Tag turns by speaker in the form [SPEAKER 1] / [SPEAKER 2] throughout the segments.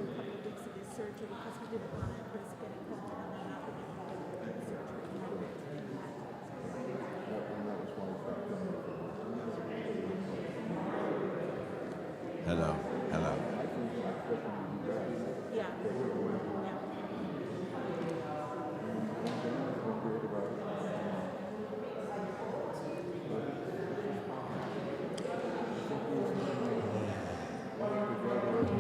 [SPEAKER 1] within a couple of weeks of his surgery because he didn't want to risk getting COVID and then not being able to do the surgery.
[SPEAKER 2] Hello, hello.
[SPEAKER 1] Yeah.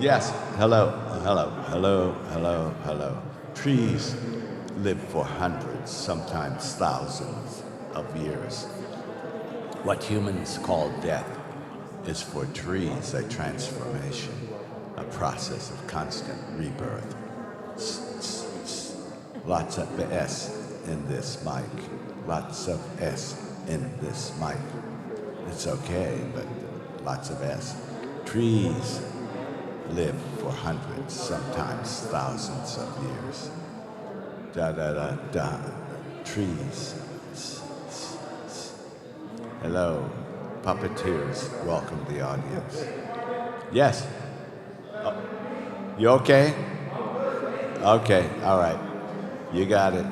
[SPEAKER 2] Yes, hello, hello, hello, hello, hello. Trees live for hundreds, sometimes thousands of years. What humans call death is for trees a transformation, a process of constant rebirth. Lots of S in this mic. Lots of S in this mic. It's okay, but lots of S. Trees live for hundreds, sometimes thousands of years. Da da da da. Trees. Hello, puppeteers. Welcome the audience. Yes. Oh, you okay? Okay. All right. You got it.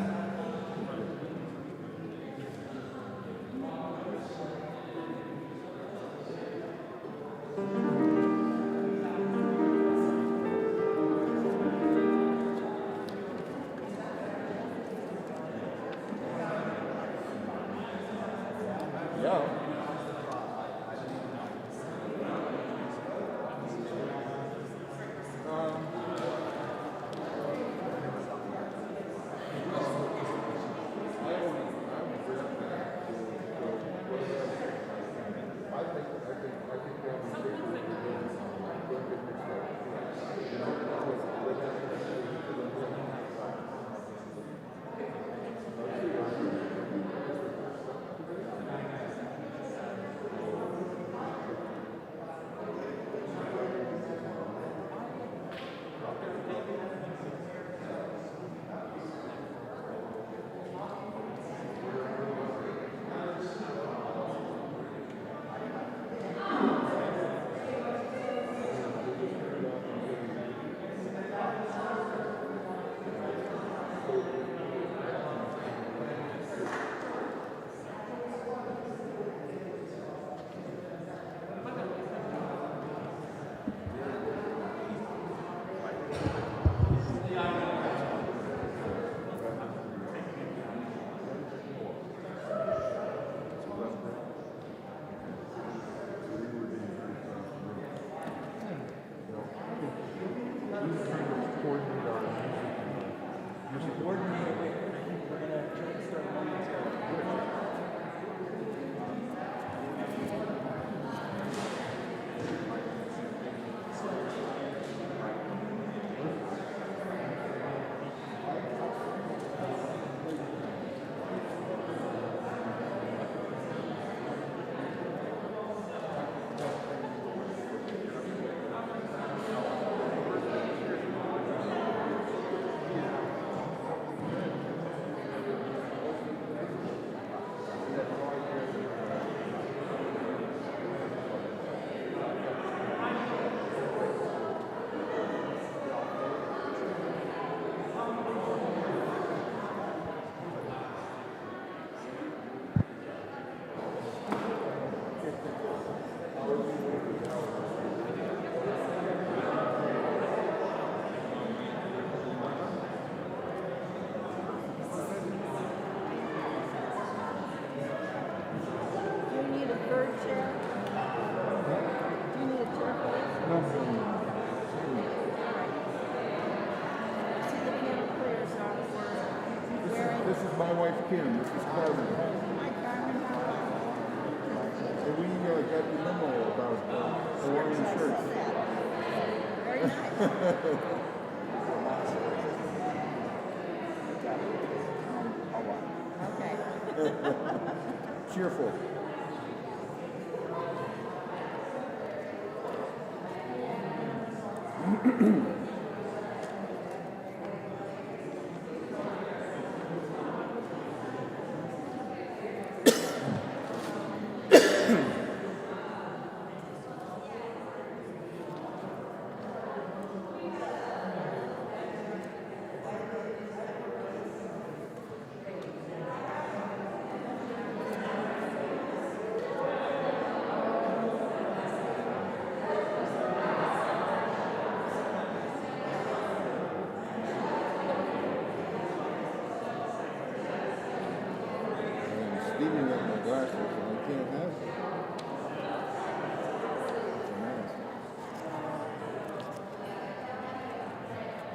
[SPEAKER 3] This is my wife Kim. This is Carmen. So we got the memo about the wearing shirts.
[SPEAKER 1] Very nice. Okay.
[SPEAKER 3] Cheerful.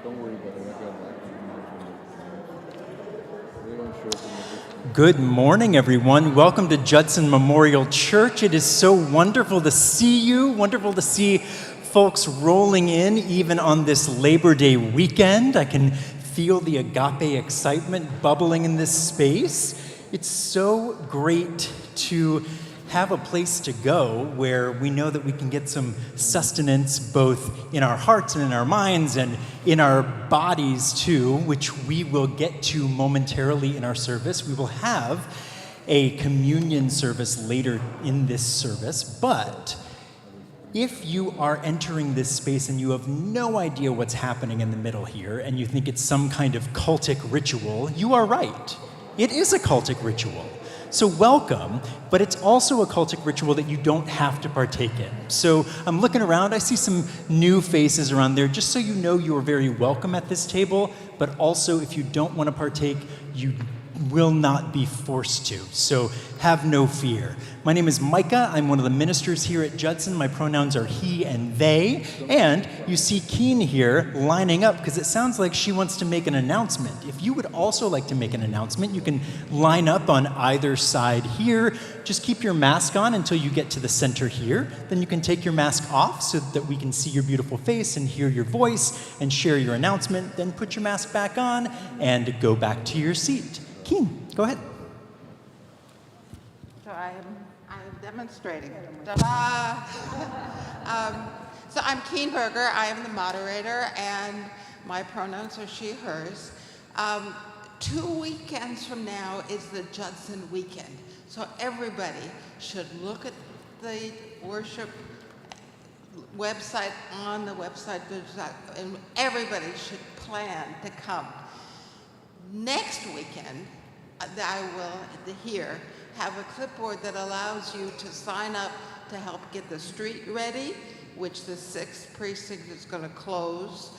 [SPEAKER 3] Don't worry about it. I got like 2 minutes. They don't show up in the distance.
[SPEAKER 4] Good morning, everyone. Welcome to Judson Memorial Church. It is so wonderful to see you, wonderful to see folks rolling in even on this Labor Day weekend. I can feel the agape excitement bubbling in this space. It's so great to have a place to go where we know that we can get some sustenance both in our hearts and in our minds and in our bodies too, which we will get to momentarily in our service. We will have a communion service later in this service, but if you are entering this space and you have no idea what's happening in the middle here and you think it's some kind of cultic ritual, you are right. It is a cultic ritual. So welcome, but it's also a cultic ritual that you don't have to partake in. So I'm looking around, I see some new faces around there, just so you know you are very welcome at this table, but also if you don't want to partake, you will not be forced to. So have no fear. My name is Micah. I'm one of the ministers here at Judson. My pronouns are he and they. And you see Keen here lining up because it sounds like she wants to make an announcement. If you would also like to make an announcement, you can line up on either side here. Just keep your mask on until you get to the center here. Then you can take your mask off so that we can see your beautiful face and hear your voice and share your announcement. Then put your mask back on and go back to your seat. Keen, go ahead.
[SPEAKER 5] So I am demonstrating. Ta-da! So I'm Keen Berger. I am the moderator, and my pronouns are she, hers. 2 weekends from now is the Judson weekend. So everybody should look at the worship website on the website, and everybody should plan to come. Next weekend, I will here have a clipboard that allows you to sign up to help get the street ready, which the 6th precinct is going to close.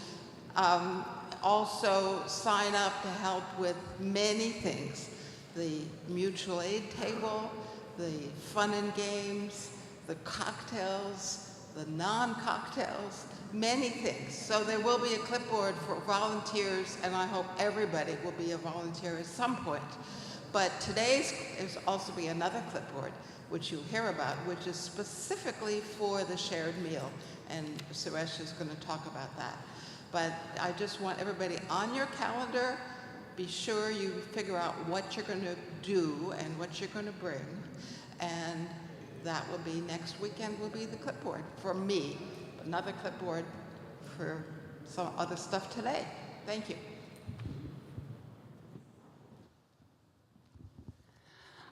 [SPEAKER 5] Also sign up to help with many things. The mutual aid table, the fun and games, the cocktails, the non-cocktails, many things. So there will be a clipboard for volunteers, and I hope everybody will be a volunteer at some point. But today's is also be another clipboard, which you'll hear about, which is specifically for the shared meal, and Suresh is going to talk about that. But I just want everybody on your calendar, be sure you figure out what you're going to do and what you're going to bring, and that will be next weekend will be the clipboard for me. Another clipboard for some other stuff today. Thank you.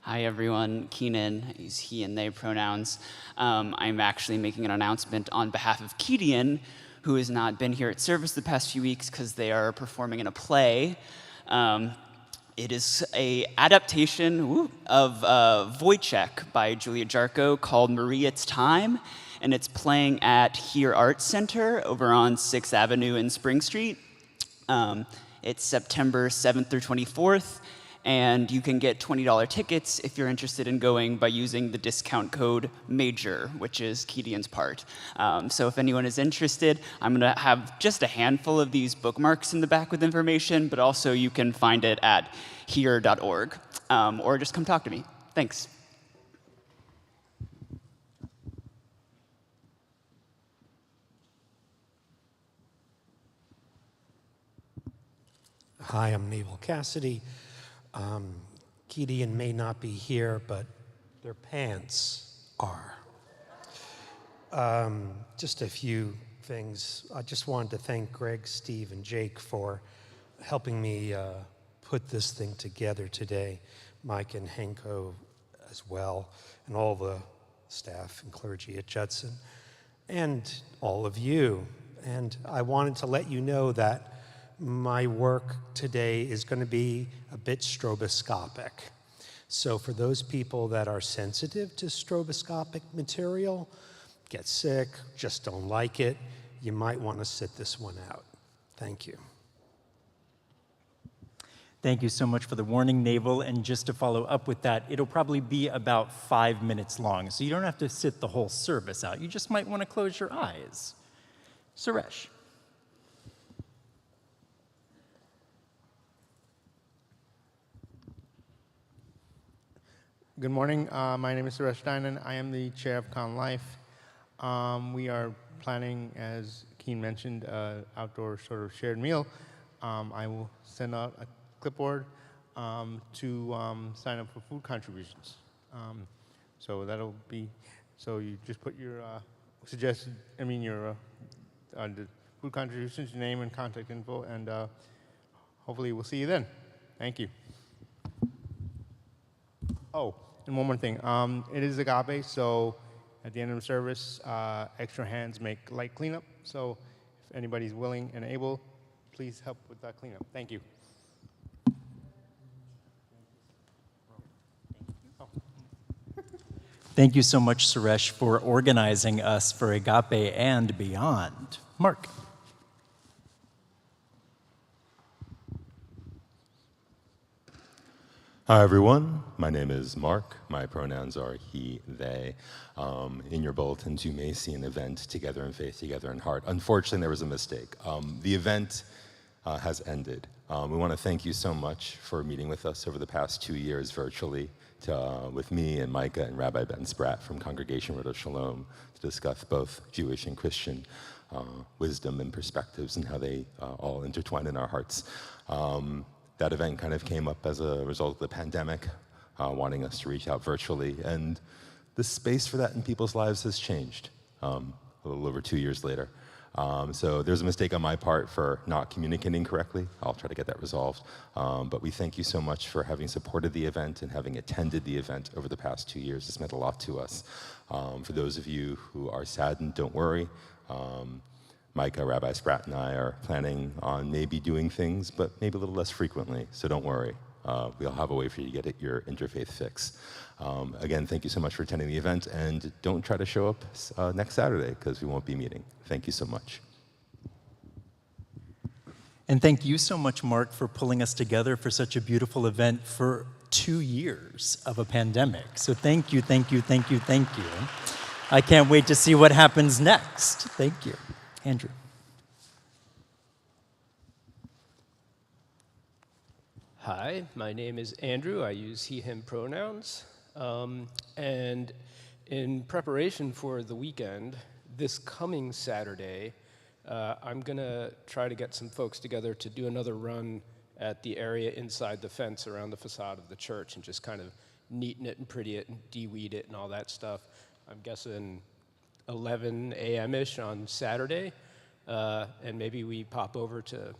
[SPEAKER 6] Hi everyone, Keenan, use he and they pronouns. I'm actually making an announcement on behalf of Kedian, who has not been here at service the past few weeks because they are performing in a play. It is an adaptation of Wojciech by Julia Jarko called Marie, It's Time, and it's playing at Here Arts Center over on 6th Avenue and Spring Street. It's September 7th through 24th, and you can get $20 tickets if you're interested in going by using the discount code MAJOR, which is Kedian's part. So if anyone is interested, I'm going to have just a handful of these bookmarks in the back with information, but also you can find it at here.org, or just come talk to me. Thanks.
[SPEAKER 7] Hi, I'm Naval Cassidy. Kedian may not be here, but their pants are. Just a few things. I just wanted to thank Greg, Steve, and Jake for helping me put this thing together today. Mike and Henko as well, and all the staff and clergy at Judson, and all of you. And I wanted to let you know that my work today is going to be a bit stroboscopic. So for those people that are sensitive to stroboscopic material, get sick, just don't like it, you might want to sit this one out. Thank you.
[SPEAKER 4] Thank you so much for the warning, Naval. And just to follow up with that, it'll probably be about 5 minutes long. So you don't have to sit the whole service out. You just might want to close your eyes. Suresh.
[SPEAKER 8] Good morning. My name is Suresh Dinan. I am the chair of Con Life. We are planning, as Keen mentioned, outdoor sort of shared meal. I will send out a clipboard to sign up for food contributions. So that'll be, so you just put your the food contributions, your name and contact info, and hopefully we'll see you then. Thank you. Oh, and one more thing. It is agape, so at the end of the service, extra hands make light cleanup. So if anybody's willing and able, please help with that cleanup. Thank you.
[SPEAKER 4] Thank you so much, Suresh, for organizing us for Agape and beyond. Mark.
[SPEAKER 9] Hi, everyone. My name is Mark. My pronouns are he, they. In your bulletins, you may see an event, Together in Faith, Together in Heart. Unfortunately, there was a mistake. The event has ended. We want to thank you so much for meeting with us over the past 2 years virtually with me and Micah and Rabbi Ben Spratt from Congregation Road of Shalom to discuss both Jewish and Christian wisdom and perspectives and how they all intertwine in our hearts. That event kind of came up as a result of the pandemic, wanting us to reach out virtually, and the space for that in people's lives has changed a little over 2 years later. So there's a mistake on my part for not communicating correctly. I'll try to get that resolved. But we thank you so much for having supported the event and having attended the event over the past 2 years. It's meant a lot to us. For those of you who are saddened, don't worry. Micah, Rabbi Spratt, and I are planning on maybe doing things, but maybe a little less frequently, so don't worry. We'll have a way for you to get your interfaith fix. Again, thank you so much for attending the event, and don't try to show up next Saturday, because we won't be meeting. Thank you so much.
[SPEAKER 4] And thank you so much, Mark, for pulling us together for such a beautiful event for 2 years of a pandemic. So thank you, thank you, thank you, thank you. I can't wait to see what happens next. Thank you. Andrew.
[SPEAKER 10] Hi, my name is Andrew. I use he, him pronouns. And in preparation for the weekend, this coming Saturday, I'm going to try to get some folks together to do another run at the area inside the fence around the facade of the church and just kind of neaten it and pretty it and de-weed it and all that stuff. I'm guessing 11 a.m.-ish on Saturday, and maybe we pop over to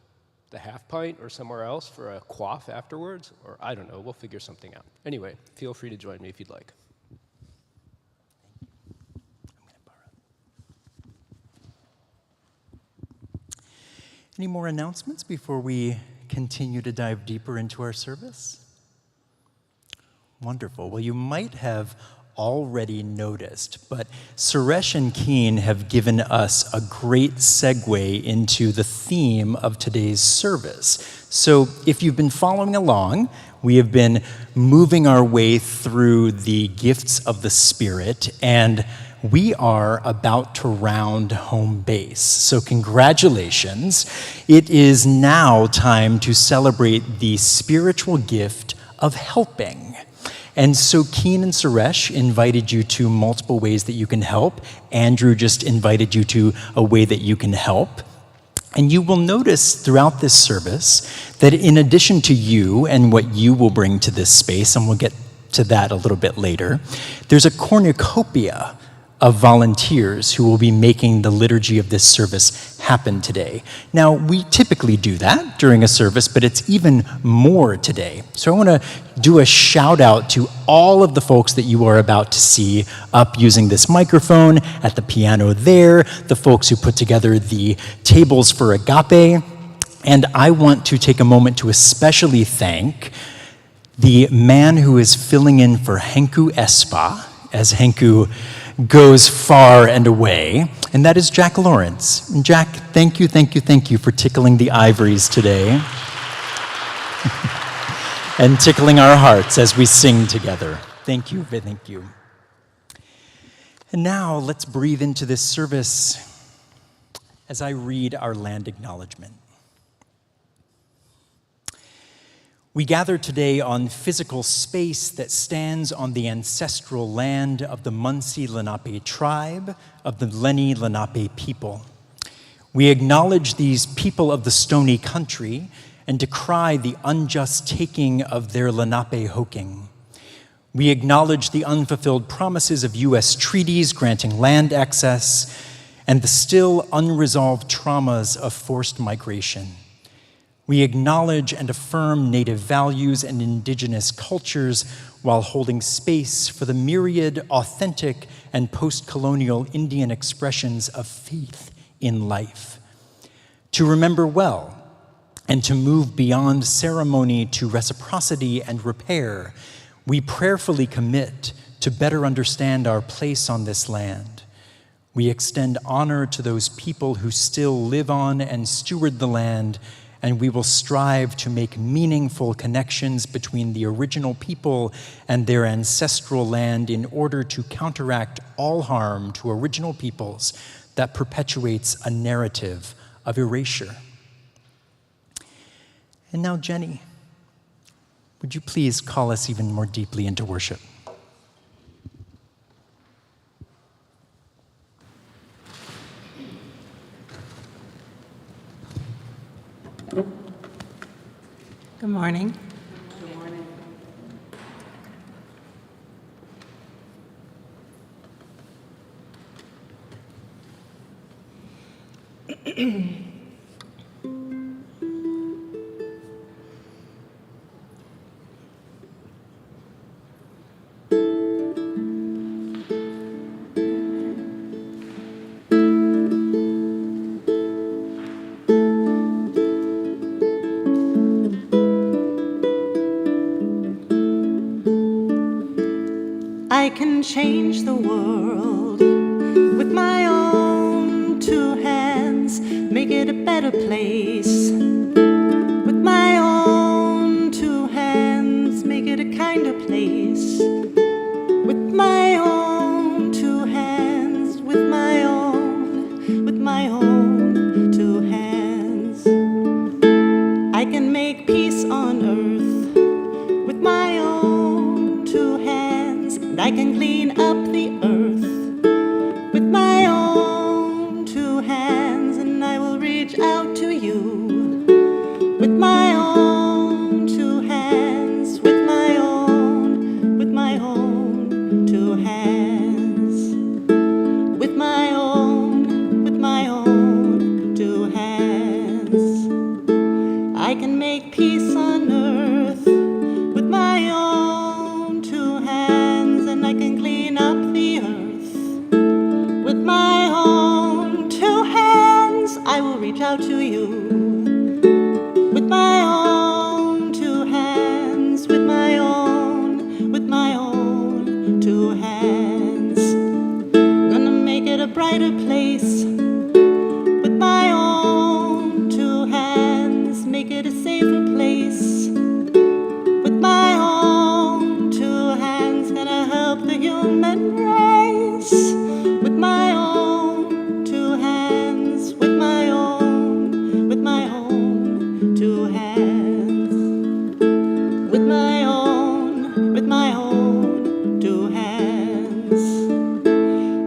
[SPEAKER 10] the Half Pint or somewhere else for a quaff afterwards, or I don't know, we'll figure something out. Anyway, feel free to join me if you'd like.
[SPEAKER 4] Any more announcements before we continue to dive deeper into our service? Wonderful. Well, you might have already noticed, but Suresh and Keen have given us a great segue into the theme of today's service. So if you've been following along, we have been moving our way through the gifts of the Spirit, and we are about to round home base. So congratulations. It is now time to celebrate the spiritual gift of helping. And so Keen and Suresh invited you to multiple ways that you can help. Andrew just invited you to a way that you can help. And you will notice throughout this service that in addition to you and what you will bring to this space, and we'll get to that a little bit later, there's a cornucopia of volunteers who will be making the liturgy of this service happen today. Now, we typically do that during a service, but it's even more today. So I want to do a shout out to all of the folks that you are about to see up using this microphone, at the piano there, the folks who put together the tables for Agape. And I want to take a moment to especially thank the man who is filling in for Henku Espa, as Henku goes far and away, and that is Jack Lawrence. And Jack, thank you for tickling the ivories today and tickling our hearts as we sing together. Thank you. And now let's breathe into this service as I read our land acknowledgement. We gather today on physical space that stands on the ancestral land of the Munsee Lenape tribe of the Lenni Lenape people. We acknowledge these people of the Stony Country and decry the unjust taking of their Lenape hoking. We acknowledge the unfulfilled promises of U.S. treaties granting land access and the still unresolved traumas of forced migration. We acknowledge and affirm Native values and indigenous cultures while holding space for the myriad authentic and post-colonial Indian expressions of faith in life. To remember well and to move beyond ceremony to reciprocity and repair, we prayerfully commit to better understand our place on this land. We extend honor to those people who still live on and steward the land, and we will strive to make meaningful connections between the original people and their ancestral land in order to counteract all harm to original peoples that perpetuates a narrative of erasure. And now, Jenny, would you please call us even more deeply into worship?
[SPEAKER 1] Good morning. I can change the world with my own two hands, make it a better place. With my own two hands, make it a kinder place. With my own two hands, with my own two hands. I can make peace on earth with my own two hands. I can clean up the earth with my own two hands, and I will reach out to you with my own two hands, with my own two hands, with my own two hands. I can make peace on earth with my own two hands, and I can clean up the earth with my own two hands. I will reach out to you with my own two hands, with my own two hands. Gonna make it a brighter place with my own two hands, make it a safer place with my own two hands. Gonna help the human race with my own two hands, with my own two hands, with my own two hands.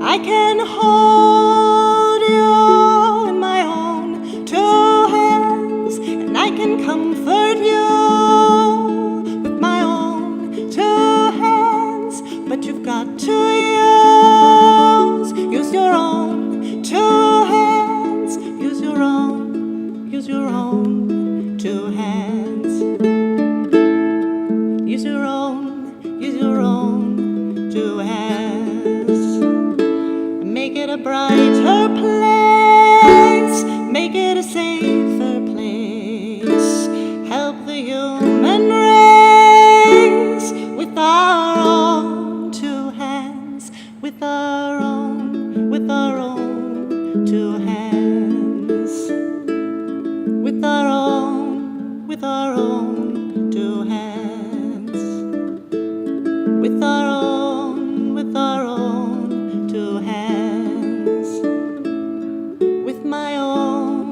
[SPEAKER 1] I can hold you in my own two hands, and I can comfort you with my own two hands. But you've got to use your own two hands, use your own two hands, use your own two hands. Make it a brighter place, make it a safer place. Help the human race with our own two hands, with our own two hands, with our own two hands, with our own two hands, with my own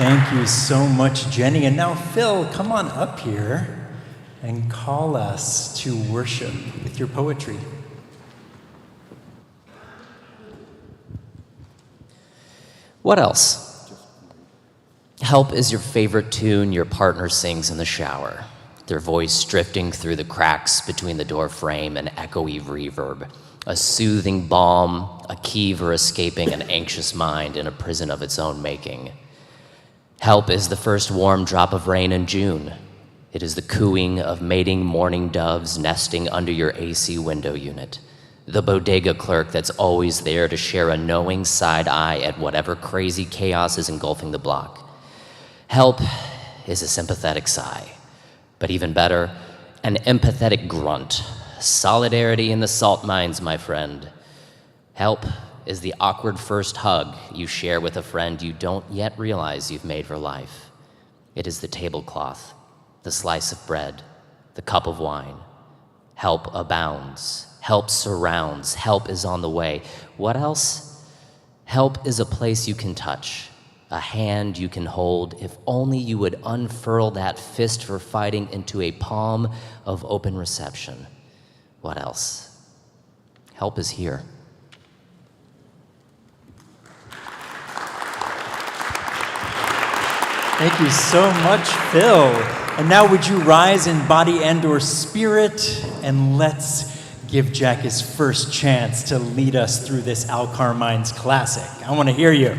[SPEAKER 4] Thank you so much, Jenny. And now, Phil, come on up here and call us to worship with your poetry.
[SPEAKER 11] What else? Help is your favorite tune your partner sings in the shower, their voice drifting through the cracks between the door frame and echoey reverb, a soothing balm, a key for escaping an anxious mind in a prison of its own making. Help is the first warm drop of rain in June. It is the cooing of mating mourning doves nesting under your AC window unit. The bodega clerk that's always there to share a knowing side eye at whatever crazy chaos is engulfing the block. Help is a sympathetic sigh, but even better, an empathetic grunt. Solidarity in the salt mines, my friend. Help is the awkward first hug you share with a friend you don't yet realize you've made for life. It is the tablecloth, the slice of bread, the cup of wine. Help abounds. Help surrounds. Help is on the way. What else? Help is a place you can touch, a hand you can hold. If only you would unfurl that fist for fighting into a palm of open reception. What else? Help is here.
[SPEAKER 4] Thank you so much, Phil. And now would you rise in body and/or spirit, and let's give Jack his first chance to lead us through this Al Carmine's classic. I want to hear you.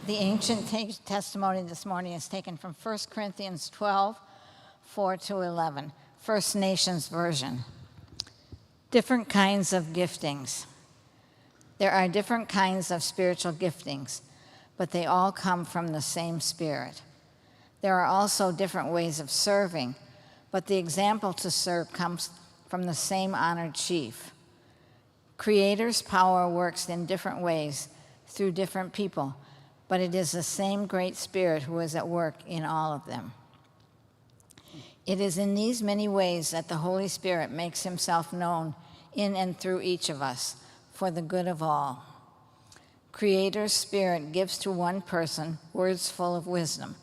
[SPEAKER 12] The ancient testimony this morning is taken from 1 Corinthians 12, 4 to 11, First Nations version. Different kinds of giftings. There are different kinds of spiritual giftings, but they all come from the same Spirit. There are also different ways of serving, but the example to serve comes from the same honored chief. Creator's power works in different ways through different people, but it is the same great Spirit who is at work in all of them. It is in these many ways that the Holy Spirit makes himself known in and through each of us for the good of all. Creator's Spirit gives to one person words full of wisdom,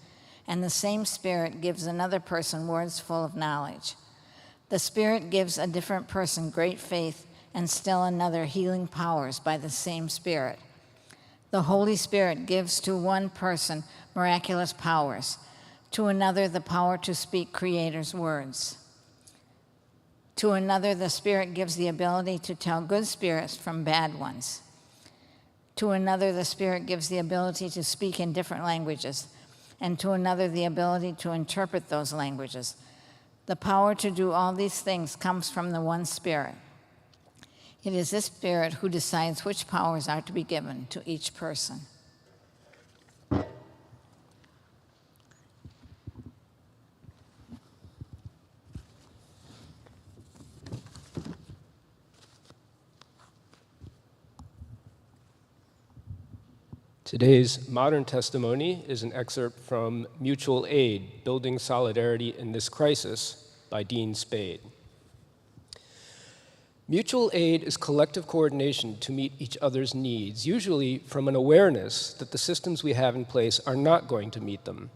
[SPEAKER 12] and the same Spirit gives another person words full of knowledge. The Spirit gives a different person great faith and still another healing powers by the same Spirit. The Holy Spirit gives to one person miraculous powers, to another the power to speak Creator's words. To another, the Spirit gives the ability to tell good spirits from bad ones. To another, the Spirit gives the ability to speak in different languages, and to another, the ability to interpret those languages. The power to do all these things comes from the one Spirit. It is this Spirit who decides which powers are to be given to each person.
[SPEAKER 10] Today's modern testimony is an excerpt from Mutual Aid, Building Solidarity in This Crisis by Dean Spade. Mutual aid is collective coordination to meet each other's needs, usually from an awareness that the systems we have in place are not going to meet them.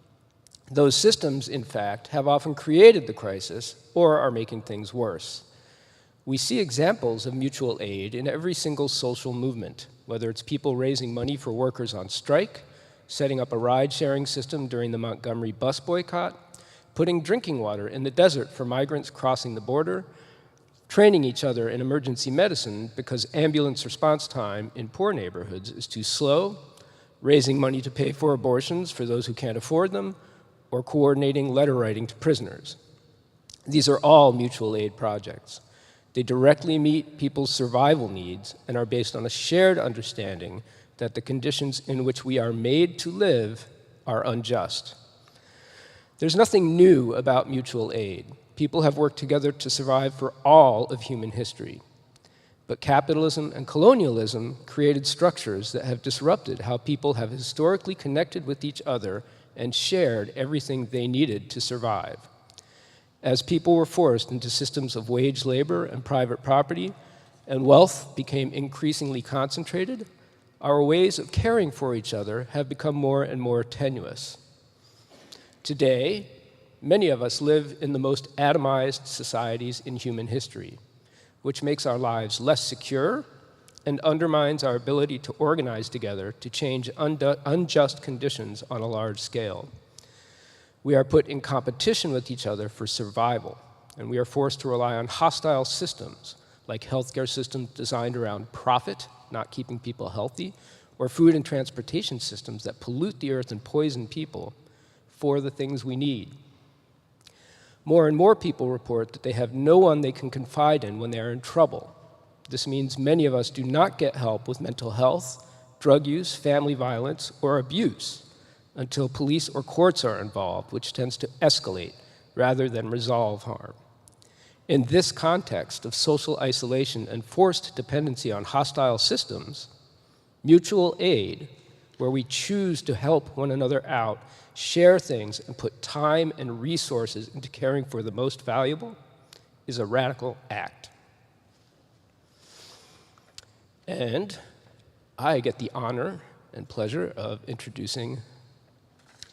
[SPEAKER 10] Those systems, in fact, have often created the crisis or are making things worse. We see examples of mutual aid in every single social movement, whether it's people raising money for workers on strike, setting up a ride-sharing system during the Montgomery bus boycott, putting drinking water in the desert for migrants crossing the border, training each other in emergency medicine because ambulance response time in poor neighborhoods is too slow, raising money to pay for abortions for those who can't afford them, or coordinating letter writing to prisoners. These are all mutual aid projects. They directly meet people's survival needs and are based on a shared understanding that the conditions in which we are made to live are unjust. There's nothing new about mutual aid. People have worked together to survive for all of human history. But capitalism and colonialism created structures that have disrupted how people have historically connected with each other and shared everything they needed to survive. As people were forced into systems of wage labor and private property, and wealth became increasingly concentrated, our ways of caring for each other have become more and more tenuous. Today, many of us live in the most atomized societies in human history, which makes our lives less secure and undermines our ability to organize together to change unjust conditions on a large scale. We are put in competition with each other for survival, and we are forced to rely on hostile systems like healthcare systems designed around profit, not keeping people healthy, or food and transportation systems that pollute the earth and poison people for the things we need. More and more people report that they have no one they can confide in when they are in trouble. This means many of us do not get help with mental health, drug use, family violence, or abuse until police or courts are involved, which tends to escalate rather than resolve harm. In this context of social isolation and forced dependency on hostile systems, mutual aid, where we choose to help one another out, share things, and put time and resources into caring for the most valuable, is a radical act. And I get the honor and pleasure of introducing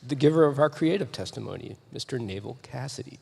[SPEAKER 10] the giver of our creative testimony, Mr. Naval Cassidy.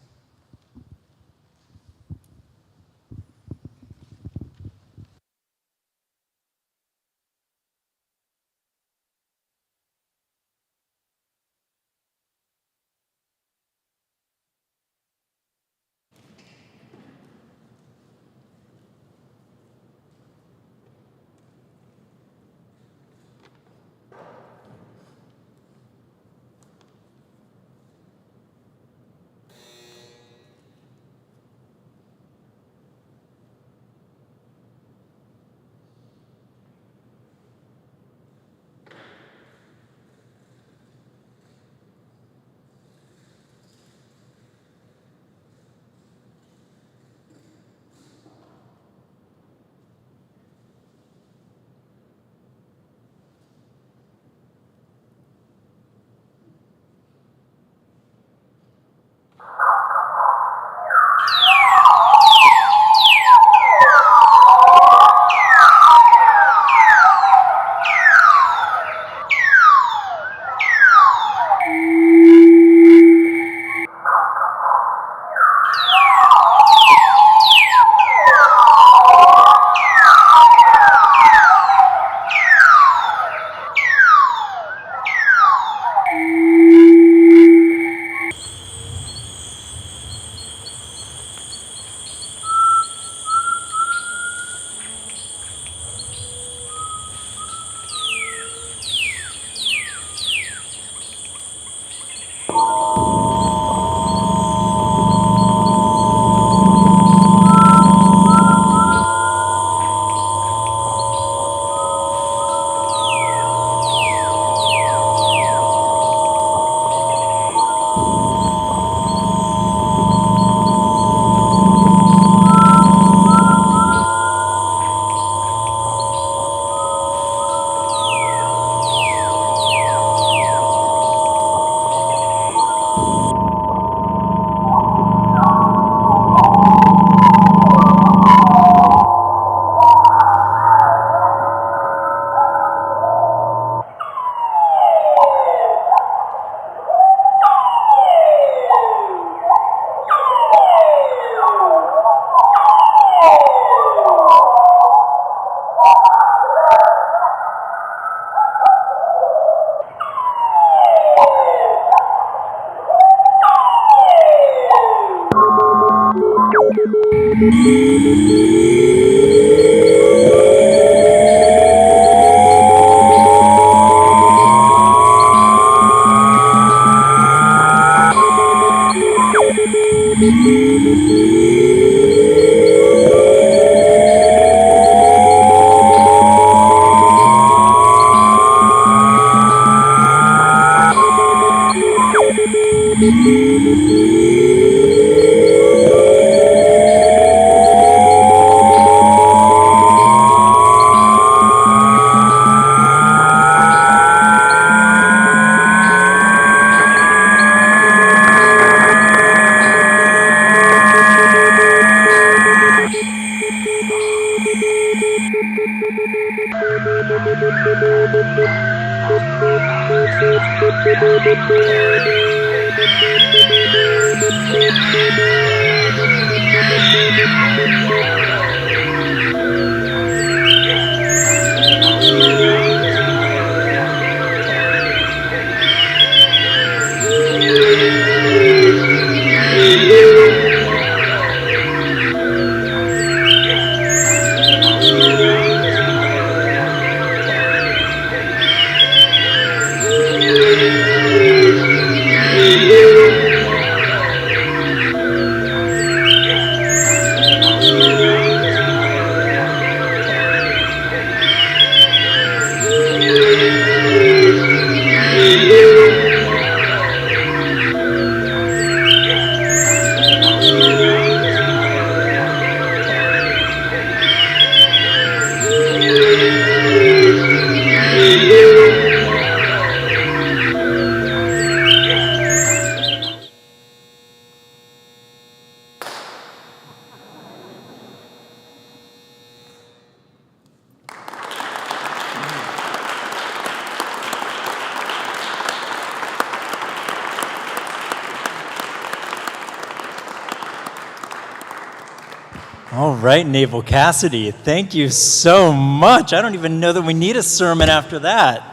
[SPEAKER 4] All right, Naval Cassidy, thank you so much. I don't even know that we need a sermon after that.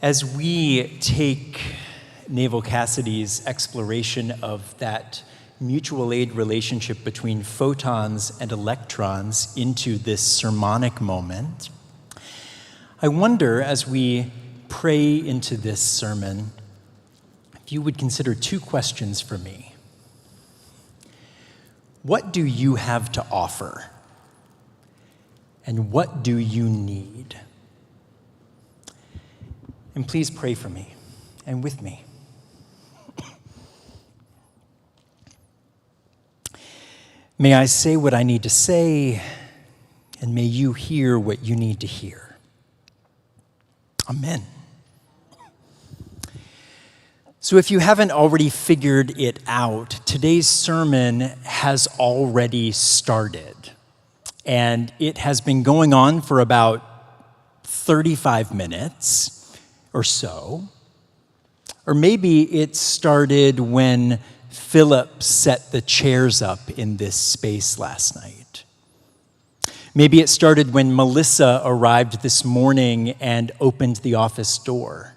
[SPEAKER 4] As we take Naval Cassidy's exploration of that mutual aid relationship between photons and electrons into this sermonic moment, I wonder, as we pray into this sermon, if you would consider two questions for me. What do you have to offer? And what do you need? And please pray for me and with me. May I say what I need to say, and may you hear what you need to hear. Amen. So if you haven't already figured it out, today's sermon has already started. And it has been going on for about 35 minutes or so. Or maybe it started when Philip set the chairs up in this space last night. Maybe it started when Melissa arrived this morning and opened the office door.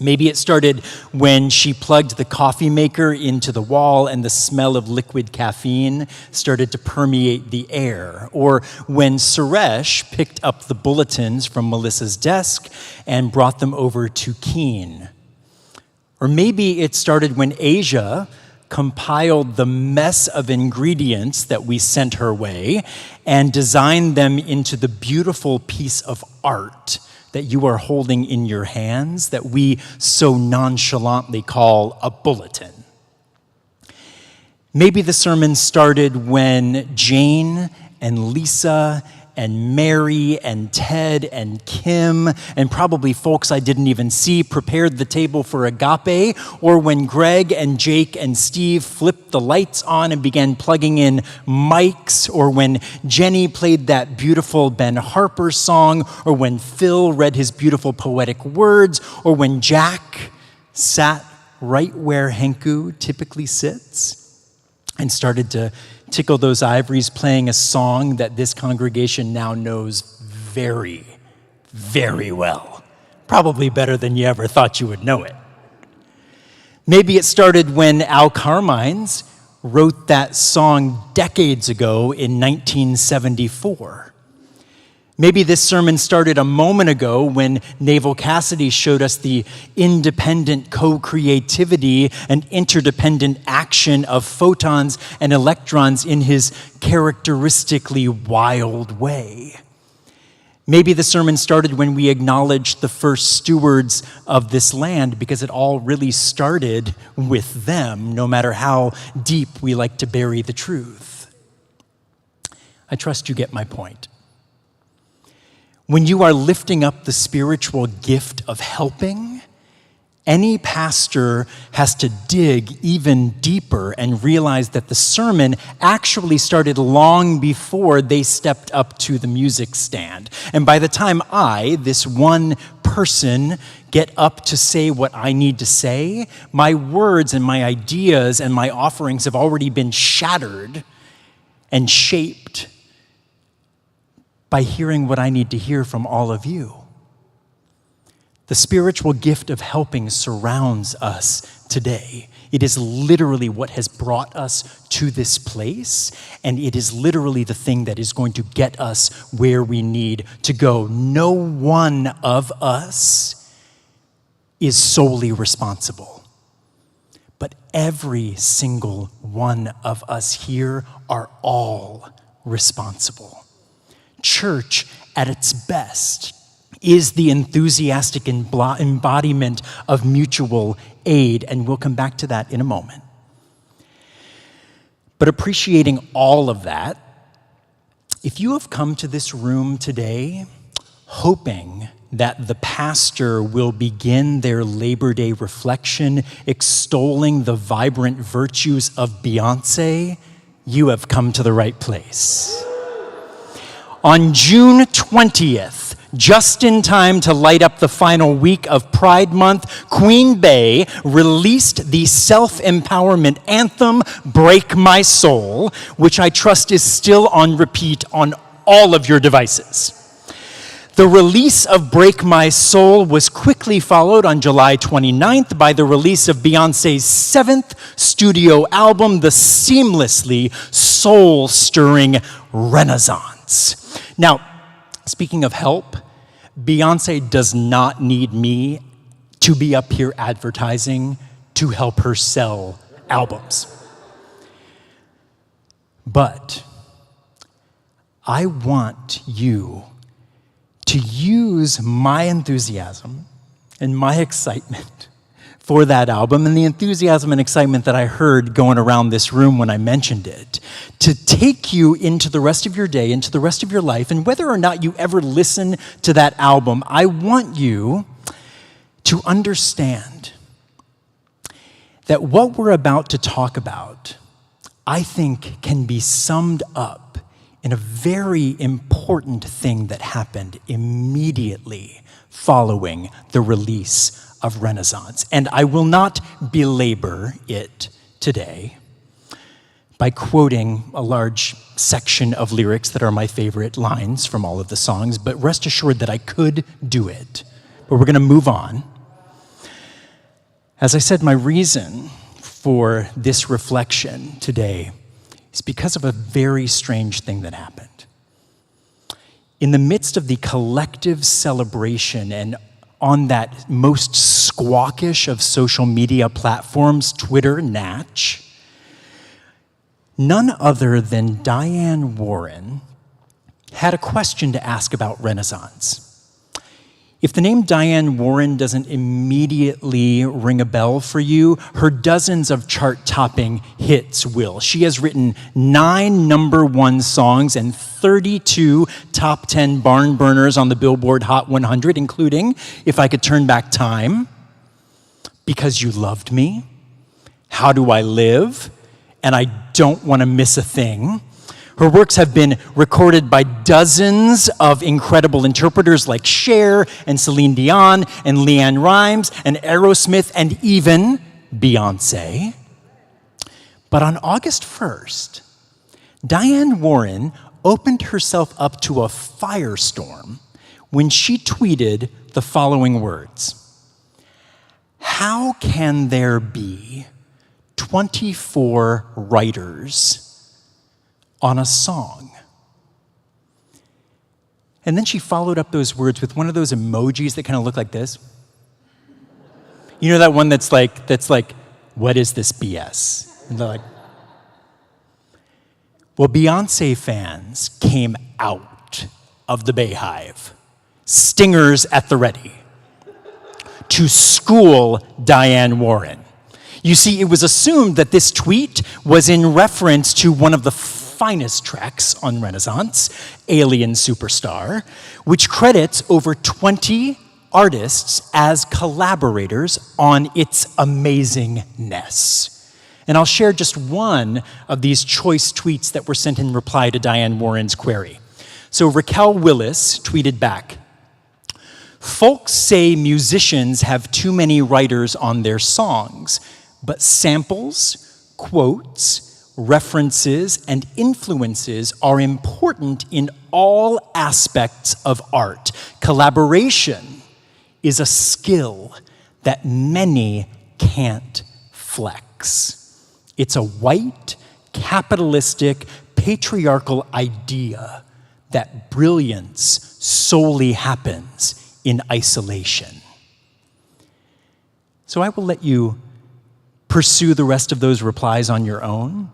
[SPEAKER 4] Maybe it started when she plugged the coffee maker into the wall and the smell of liquid caffeine started to permeate the air. Or when Suresh picked up the bulletins from Melissa's desk and brought them over to Keen. Or maybe it started when Asia compiled the mess of ingredients that we sent her way and designed them into the beautiful piece of art that you are holding in your hands that we so nonchalantly call a bulletin. Maybe the sermon started when Jane and Lisa and Mary and Ted and Kim and probably folks I didn't even see prepared the table for agape, or when Greg and Jake and Steve flipped the lights on and began plugging in mics, or when Jenny played that beautiful Ben Harper song, or when Phil read his beautiful poetic words, or when Jack sat right where Henku typically sits and started to tickle those ivories playing a song that this congregation now knows very, very well. Probably better than you ever thought you would know it. Maybe it started when Al Carmines wrote that song decades ago in 1974. Maybe this sermon started a moment ago when Naval Cassidy showed us the independent co-creativity and interdependent action of photons and electrons in his characteristically wild way. Maybe the sermon started when we acknowledged the first stewards of this land, because it all really started with them, no matter how deep we like to bury the truth. I trust you get my point. When you are lifting up the spiritual gift of helping, any pastor has to dig even deeper and realize that the sermon actually started long before they stepped up to the music stand. And by the time I, this one person, get up to say what I need to say, my words and my ideas and my offerings have already been shattered and shaped by hearing what I need to hear from all of you. The spiritual gift of helping surrounds us today. It is literally what has brought us to this place, and it is literally the thing that is going to get us where we need to go. No one of us is solely responsible, but every single one of us here are all responsible. Church, at its best, is the enthusiastic embodiment of mutual aid, and we'll come back to that in a moment. But appreciating all of that, if you have come to this room today hoping that the pastor will begin their Labor Day reflection extolling the vibrant virtues of Beyoncé, you have come to the right place. On June 20th, just in time to light up the final week of Pride Month, Queen Bey released the self-empowerment anthem, Break My Soul, which I trust is still on repeat on all of your devices. The release of Break My Soul was quickly followed on July 29th by the release of Beyoncé's 7th studio album, the seamlessly soul-stirring Renaissance. Now, speaking of help, Beyoncé does not need me to be up here advertising to help her sell albums. But I want you to use my enthusiasm and my excitement for that album, and the enthusiasm and excitement that I heard going around this room when I mentioned it, to take you into the rest of your day, into the rest of your life. And whether or not you ever listen to that album, I want you to understand that what we're about to talk about, I think, can be summed up in a very important thing that happened immediately following the release of Renaissance. And I will not belabor it today by quoting a large section of lyrics that are my favorite lines from all of the songs, but rest assured that I could do it. But we're going to move on. As I said, my reason for this reflection today is because of a very strange thing that happened. In the midst of the collective celebration and on that most squawkish of social media platforms, Twitter, Natch, none other than Diane Warren had a question to ask about Renaissance. If the name Diane Warren doesn't immediately ring a bell for you, her dozens of chart-topping hits will. She has written 9 #1 songs and 32 top 10 barn burners on the Billboard Hot 100, including If I Could Turn Back Time, Because You Loved Me, How Do I Live, and I Don't Want to Miss a Thing. Her works have been recorded by dozens of incredible interpreters like Cher and Celine Dion and Leanne Rimes and Aerosmith and even Beyoncé. But on August 1st, Diane Warren opened herself up to a firestorm when she tweeted the following words: how can there be 24 writers on a song? And then she followed up those words with one of those emojis that kind of look like this. You know that one that's like, what is this BS? And they're like, well, Beyonce fans came out of the Bayhive, stingers at the ready, to school Diane Warren. You see, it was assumed that this tweet was in reference to one of the finest tracks on Renaissance, Alien Superstar, which credits over 20 artists as collaborators on its amazingness. And I'll share just one of these choice tweets that were sent in reply to Diane Warren's query. So Raquel Willis tweeted back, "Folks say musicians have too many writers on their songs, but samples, quotes, references, and influences are important in all aspects of art. Collaboration is a skill that many can't flex. It's a white, capitalistic, patriarchal idea that brilliance solely happens in isolation." So I will let you pursue the rest of those replies on your own.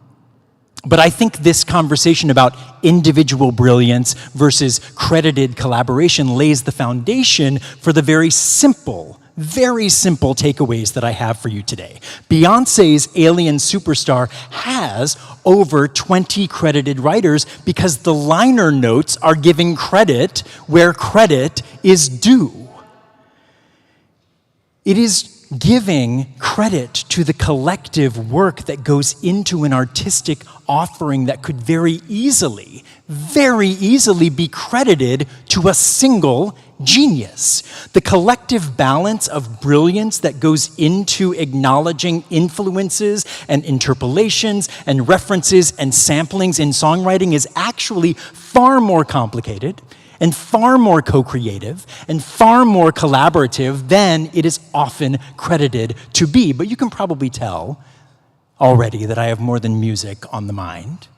[SPEAKER 4] But I think this conversation about individual brilliance versus credited collaboration lays the foundation for the very simple takeaways that I have for you today. Beyonce's Alien Superstar has over 20 credited writers because the liner notes are giving credit where credit is due. It is giving credit to the collective work that goes into an artistic offering that could very easily be credited to a single genius. The collective balance of brilliance that goes into acknowledging influences and interpolations and references and samplings in songwriting is actually far more complicated and far more co-creative and far more collaborative than it is often credited to be. But you can probably tell already that I have more than music on the mind.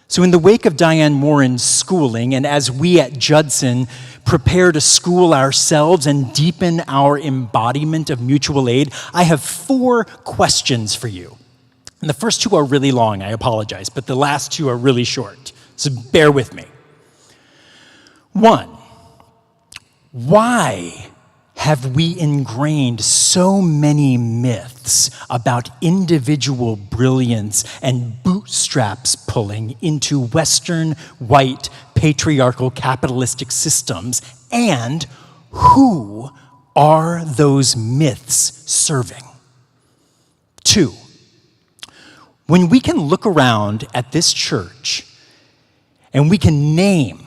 [SPEAKER 4] So in the wake of Diane Warren's schooling, and as we at Judson prepare to school ourselves and deepen our embodiment of mutual aid, I have 4 questions for you. And the first 2 are really long, I apologize, but the last 2 are really short, so bear with me. 1, why have we ingrained so many myths about individual brilliance and bootstraps pulling into Western, white, patriarchal, capitalistic systems? And who are those myths serving? 2, when we can look around at this church and we can name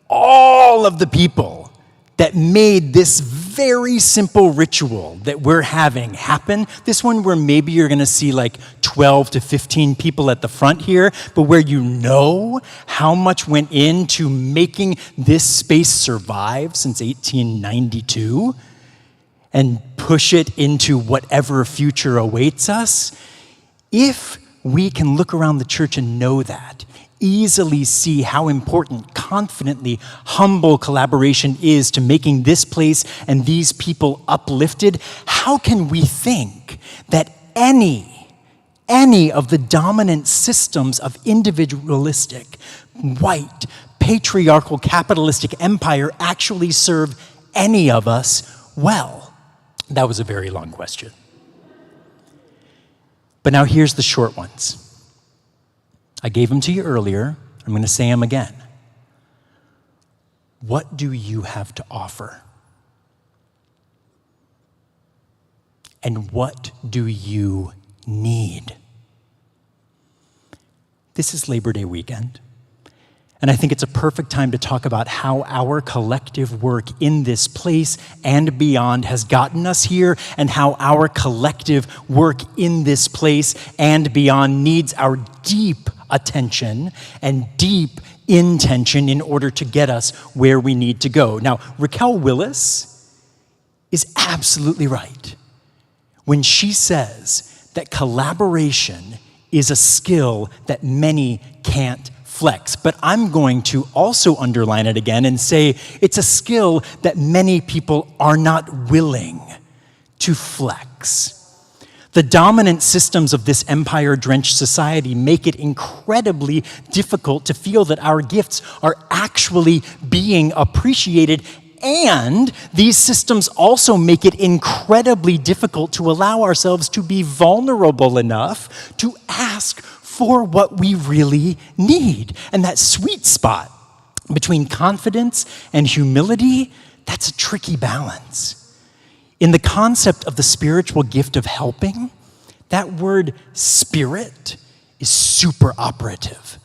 [SPEAKER 4] all of the people that made this very simple ritual that we're having happen, this one where maybe you're going to see like 12 to 15 people at the front here, but where you know how much went into making this space survive since 1892 and push it into whatever future awaits us, if we can look around the church and know that, easily see how important, confidently humble collaboration is to making this place and these people uplifted, how can we think that any of the dominant systems of individualistic, white, patriarchal, capitalistic empire actually serve any of us well? That was a very long question. But now here's the short ones. I gave them to you earlier. I'm going to say them again. What do you have to offer? And what do you need? This is Labor Day weekend. And I think it's a perfect time to talk about how our collective work in this place and beyond has gotten us here, and how our collective work in this place and beyond needs our deep attention and deep intention in order to get us where we need to go. Now, Raquel Willis is absolutely right. when she says that collaboration is a skill that many can't flex. But I'm going to also underline it again and say it's a skill that many people are not willing to flex. The dominant systems of this empire-drenched society make it incredibly difficult to feel that our gifts are actually being appreciated, and these systems also make it incredibly difficult to allow ourselves to be vulnerable enough to ask for what we really need. And that sweet spot between confidence and humility, that's a tricky balance. In the concept of the spiritual gift of helping, that word spirit is super operative.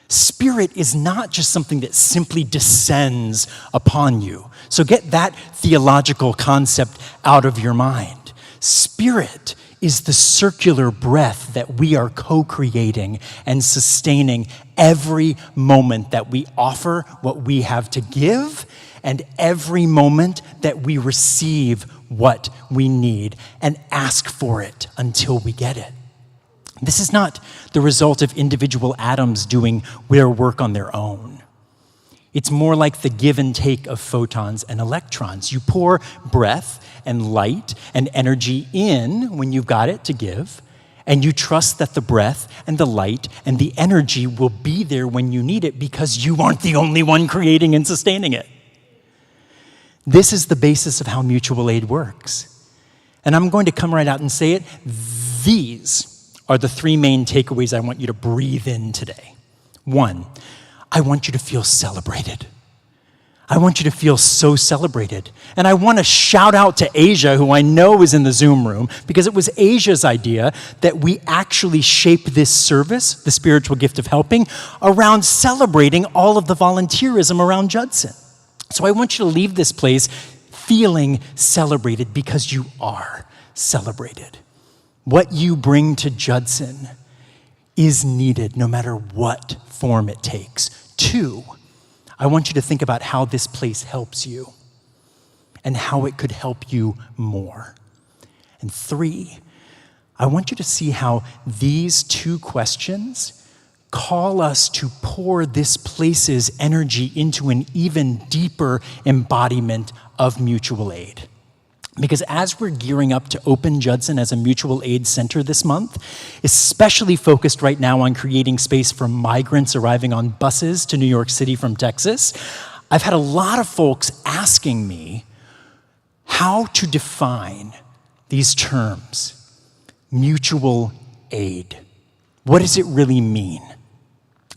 [SPEAKER 4] Spirit is not just something that simply descends upon you. So get that theological concept out of your mind. Spirit is the circular breath that we are co-creating and sustaining every moment that we offer what we have to give, and every moment that we receive what we need and ask for it until we get it. This is not the result of individual atoms doing their work on their own. It's more like the give and take of photons and electrons. You pour breath and light and energy in when you've got it to give, and you trust that the breath and the light and the energy will be there when you need it because you aren't the only one creating and sustaining it. This is the basis of how mutual aid works. And I'm going to come right out and say it. These are the three main takeaways I want you to breathe in today. 1, I want you to feel celebrated. I want you to feel so celebrated. And I want to shout out to Asia, who I know is in the Zoom room, because it was Asia's idea that we actually shape this service, the spiritual gift of helping, around celebrating all of the volunteerism around Judson. So I want you to leave this place feeling celebrated, because you are celebrated. What you bring to Judson is needed no matter what form it takes. 2, I want you to think about how this place helps you and how it could help you more. And 3, I want you to see how these 2 questions call us to pour this place's energy into an even deeper embodiment of mutual aid. Because as we're gearing up to open Judson as a mutual aid center this month, especially focused right now on creating space for migrants arriving on buses to New York City from Texas, I've had a lot of folks asking me how to define these terms, mutual aid. What does it really mean?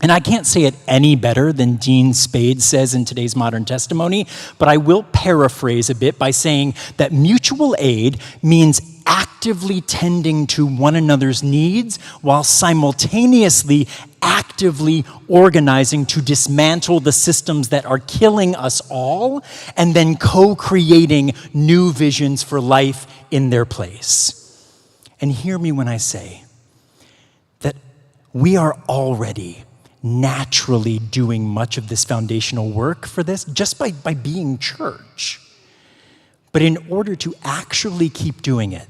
[SPEAKER 4] And I can't say it any better than Dean Spade says in today's Modern Testimony, but I will paraphrase a bit by saying that mutual aid means actively tending to one another's needs while simultaneously actively organizing to dismantle the systems that are killing us all, and then co-creating new visions for life in their place. And hear me when I say that we are already naturally doing much of this foundational work for this just by being church. But in order to actually keep doing it,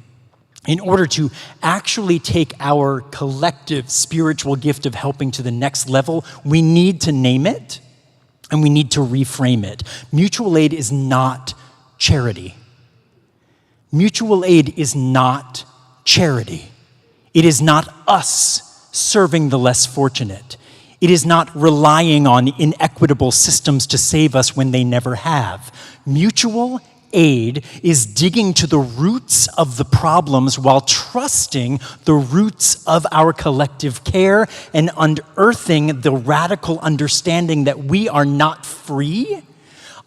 [SPEAKER 4] in order to actually take our collective spiritual gift of helping to the next level, we need to name it and we need to reframe it. Mutual aid is not charity. Mutual aid is not charity. It is not us serving the less fortunate. It is not relying on inequitable systems to save us when they never have. Mutual aid is digging to the roots of the problems while trusting the roots of our collective care and unearthing the radical understanding that we are not free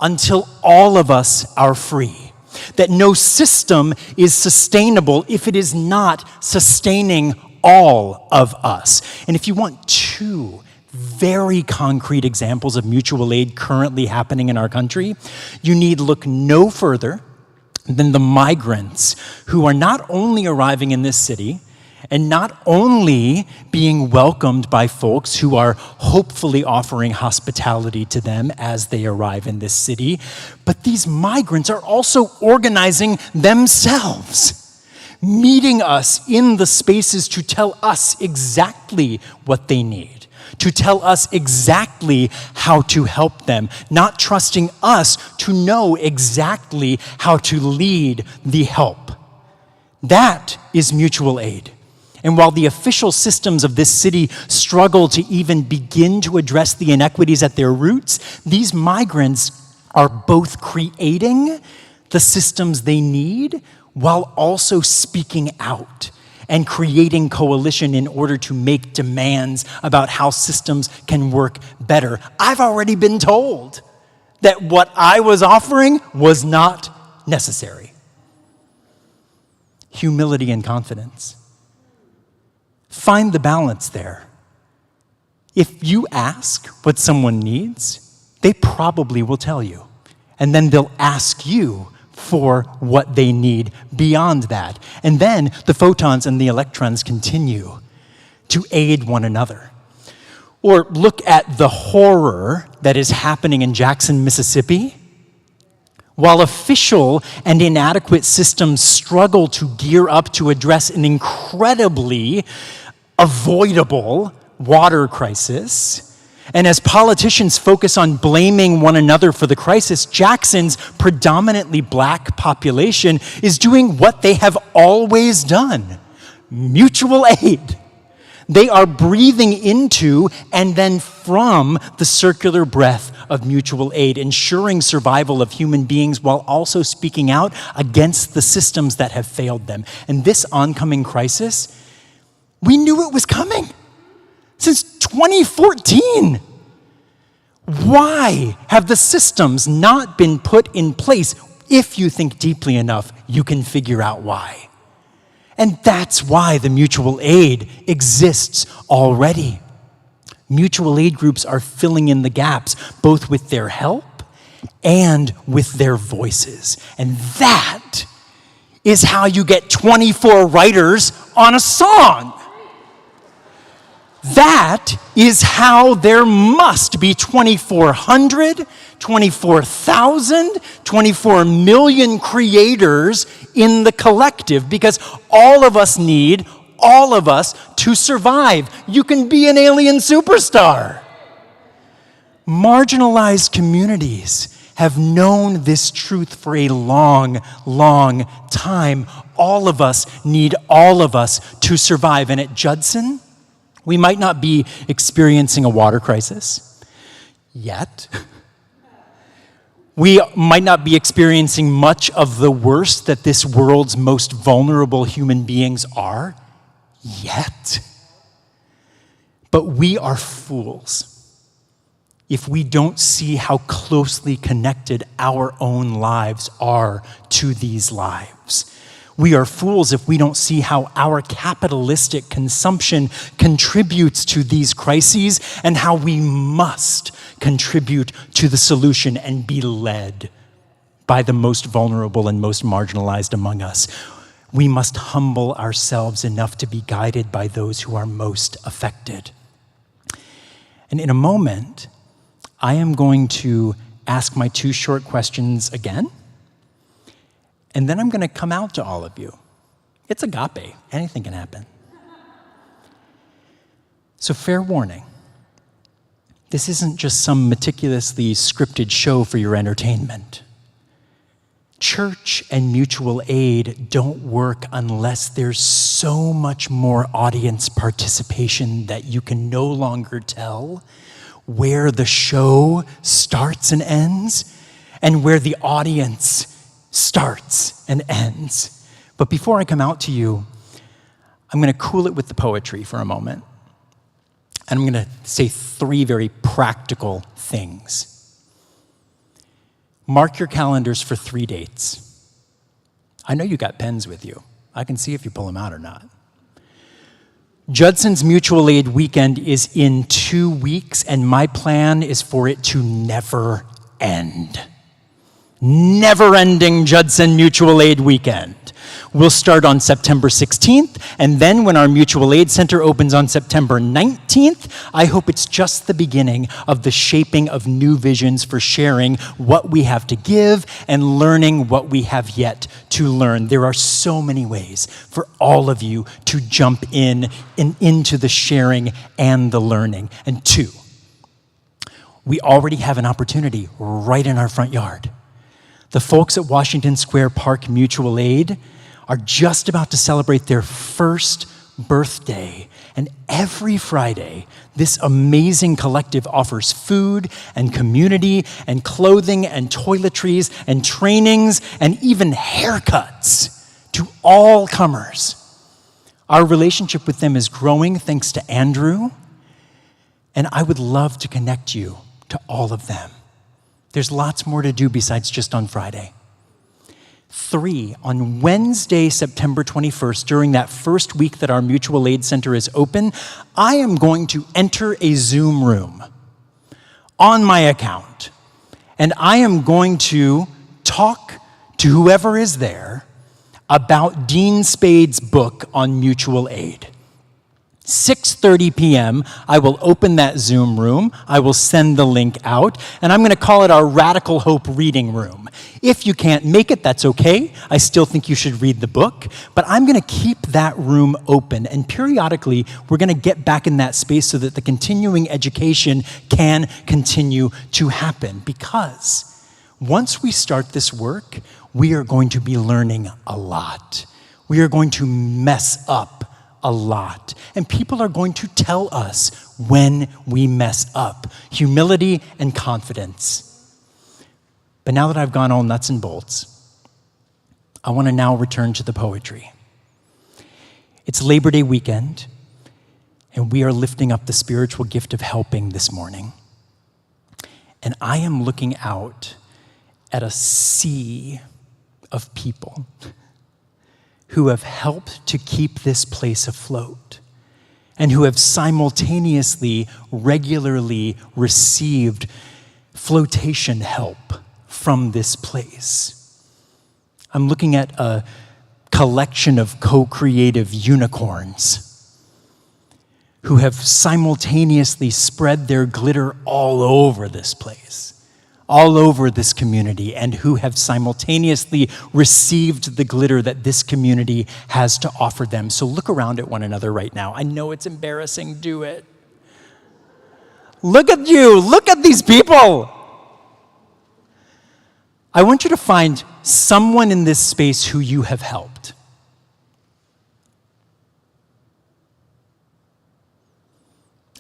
[SPEAKER 4] until all of us are free. That no system is sustainable if it is not sustaining all of us. And if you want 2 very concrete examples of mutual aid currently happening in our country, you need look no further than the migrants who are not only arriving in this city and not only being welcomed by folks who are hopefully offering hospitality to them as they arrive in this city, but these migrants are also organizing themselves. meeting us in the spaces to tell us exactly what they need, to tell us exactly how to help them, not trusting us to know exactly how to lead the help. That is mutual aid. And while the official systems of this city struggle to even begin to address the inequities at their roots, these migrants are both creating the systems they need while also speaking out and creating coalition in order to make demands about how systems can work better. I've already been told that what I was offering was not necessary. Humility and confidence. Find the balance there. If you ask what someone needs, they probably will tell you. And then they'll ask you for what they need beyond that. And then the photons and the electrons continue to aid one another. Or look at the horror that is happening in Jackson, Mississippi. While official and inadequate systems struggle to gear up to address an incredibly avoidable water crisis, and as politicians focus on blaming one another for the crisis, Jackson's predominantly black population is doing what they have always done: mutual aid. They are breathing into and then from the circular breath of mutual aid, ensuring survival of human beings while also speaking out against the systems that have failed them. And this oncoming crisis, we knew it was coming since 2014. Why have the systems not been put in place? If you think deeply enough, you can figure out why. And that's why the mutual aid exists already. Mutual aid groups are filling in the gaps, both with their help and with their voices. And that is how you get 24 writers on a song. That is how there must be 2,400, 24,000, 24 million creators in the collective, because all of us need all of us to survive. You can be an alien superstar. Marginalized communities have known this truth for a long, long time. All of us need all of us to survive. And at Judson, we might not be experiencing a water crisis yet. We might not be experiencing much of the worst that this world's most vulnerable human beings are yet. But we are fools if we don't see how closely connected our own lives are to these lives. We are fools if we don't see how our capitalistic consumption contributes to these crises and how we must contribute to the solution and be led by the most vulnerable and most marginalized among us. We must humble ourselves enough to be guided by those who are most affected. And in a moment, I am going to ask my two short questions again. And then I'm going to come out to all of you. It's agape. Anything can happen. So fair warning. This isn't just some meticulously scripted show for your entertainment. Church and mutual aid don't work unless there's so much more audience participation that you can no longer tell where the show starts and ends and where the audience starts and ends. But before I come out to you, I'm going to cool it with the poetry for a moment. And I'm going to say three very practical things. Mark your calendars for 3 dates. I know you got pens with you. I can see if you pull them out or not. Judson's Mutual Aid Weekend is in 2 weeks, and my plan is for it to never end. never-ending Judson Mutual Aid Weekend. We'll start on September 16th, and then when our Mutual Aid Center opens on September 19th, I hope it's just the beginning of the shaping of new visions for sharing what we have to give and learning what we have yet to learn. There are so many ways for all of you to jump in and into the sharing and the learning. And two, we already have an opportunity right in our front yard. The folks at Washington Square Park Mutual Aid are just about to celebrate their first birthday. And every Friday, this amazing collective offers food and community and clothing and toiletries and trainings and even haircuts to all comers. Our relationship with them is growing thanks to Andrew, and I would love to connect you to all of them. There's lots more to do besides just on Friday. 3, on Wednesday, September 21st, during that first week that our Mutual Aid Center is open, I am going to enter a Zoom room on my account, and I am going to talk to whoever is there about Dean Spade's book on mutual aid. 6:30 p.m., I will open that Zoom room, I will send the link out, and I'm going to call it our Radical Hope Reading Room. If you can't make it, that's okay. I still think you should read the book, but I'm going to keep that room open, and periodically, we're going to get back in that space so that the continuing education can continue to happen, because once we start this work, we are going to be learning a lot. We are going to mess up a lot. And people are going to tell us when we mess up. Humility and confidence. But now that I've gone all nuts and bolts, I want to now return to the poetry. It's Labor Day weekend, and we are lifting up the spiritual gift of helping this morning. And I am looking out at a sea of people who have helped to keep this place afloat and who have simultaneously, regularly received flotation help from this place. I'm looking at a collection of co-creative unicorns who have simultaneously spread their glitter all over this place, all over this community, and who have simultaneously received the glitter that this community has to offer them. So look around at one another right now. I know it's embarrassing, do it. Look at you, look at these people. I want you to find someone in this space who you have helped.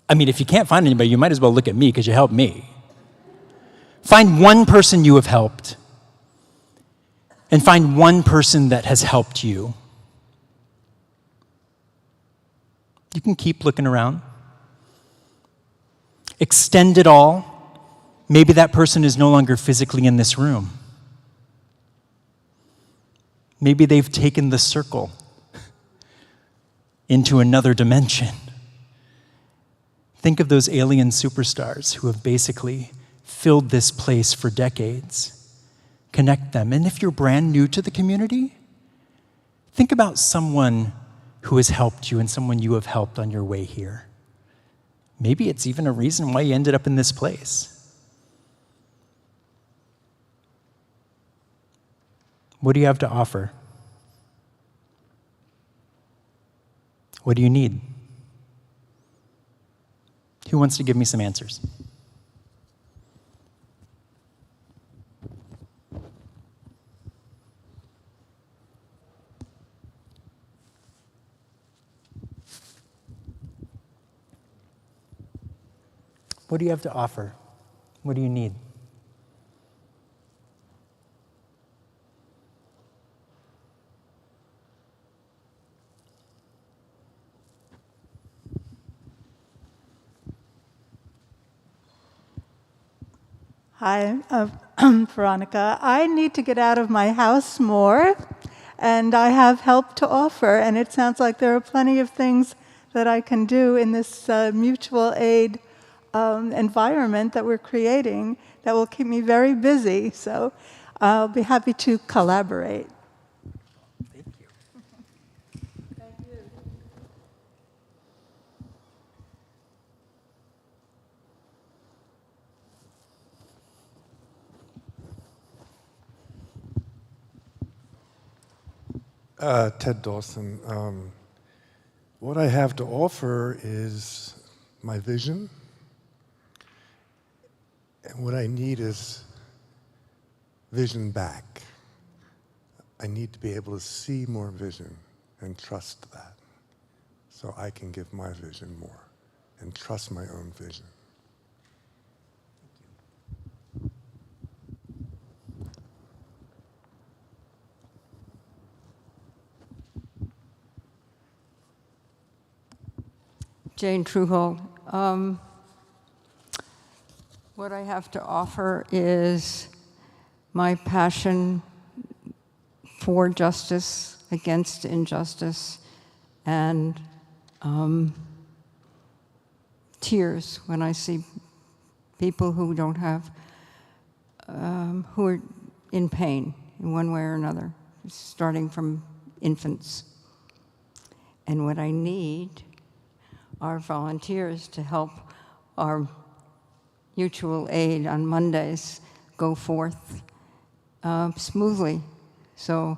[SPEAKER 4] I mean, if you can't find anybody, you might as well look at me because you helped me. Find one person you have helped, and find one person that has helped you. You can keep looking around. Extend it all. Maybe that person is no longer physically in this room. Maybe they've taken the circle into another dimension. Think of those alien superstars who have basically filled this place for decades. Connect them. And if you're brand new to the community, think about someone who has helped you and someone you have helped on your way here. Maybe it's even a reason why you ended up in this place. What do you have to offer? What do you need? Who wants to give me some answers? What do you have to offer? What do you need?
[SPEAKER 13] Hi, I'm Veronica. I need to get out of my house more, and I have help to offer, and it sounds like there are plenty of things that I can do in this mutual aid environment that we're creating that will keep me very busy. So I'll be happy to collaborate.
[SPEAKER 4] Thank you.
[SPEAKER 14] Ted Dawson. What I have to offer is my vision, and what I need is vision back. I need to be able to see more vision and trust that, so I can give my vision more and trust my own vision.
[SPEAKER 15] Jane Truehold. What I have to offer is my passion for justice, against injustice, and tears when I see people who don't have, who are in pain in one way or another, starting from infants. And what I need are volunteers to help our mutual aid on Mondays go forth smoothly. So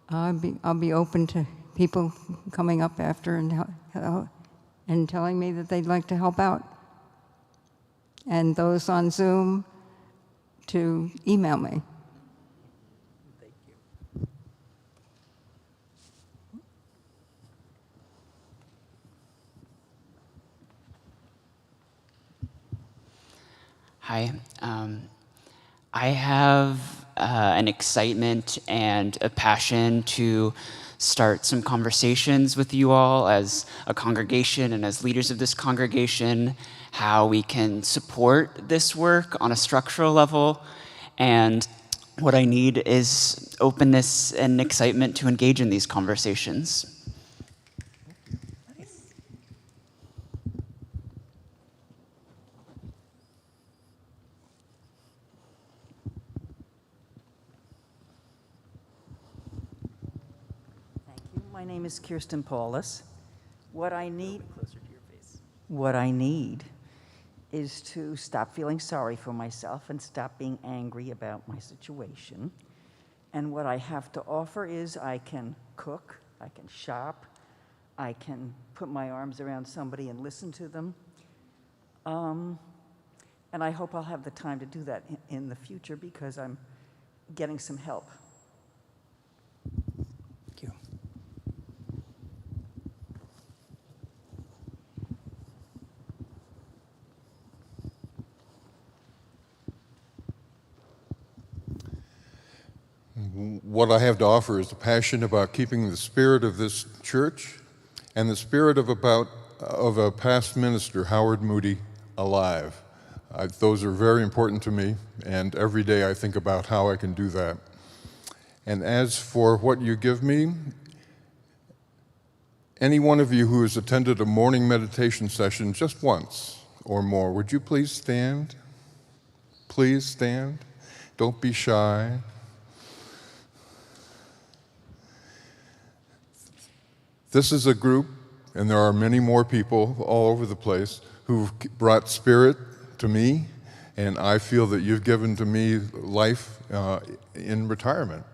[SPEAKER 15] I'll be open to people coming up after and telling me that they'd like to help out. And those on Zoom to email me.
[SPEAKER 6] Hi. I have an excitement and a passion to start some conversations with you all as a congregation and as leaders of this congregation, how we can support this work on a structural level. And what I need is openness and excitement to engage in these conversations.
[SPEAKER 16] My name is Kirsten Paulus. What I need is to stop feeling sorry for myself and stop being angry about my situation. And what I have to offer is I can cook, I can shop, I can put my arms around somebody and listen to them. And I hope I'll have the time to do that in the future because I'm getting some help.
[SPEAKER 3] What I have to offer is a passion about keeping the spirit of this church and the spirit of a past minister, Howard Moody, alive. Those are very important to me, and every day I think about how I can do that. And as for what you give me, any one of you who has attended a morning meditation session just once or more, would you please stand? Please stand. Don't be shy. This is a group, and there are many more people all over the place who've brought spirit to me, and I feel that you've given to me life in retirement.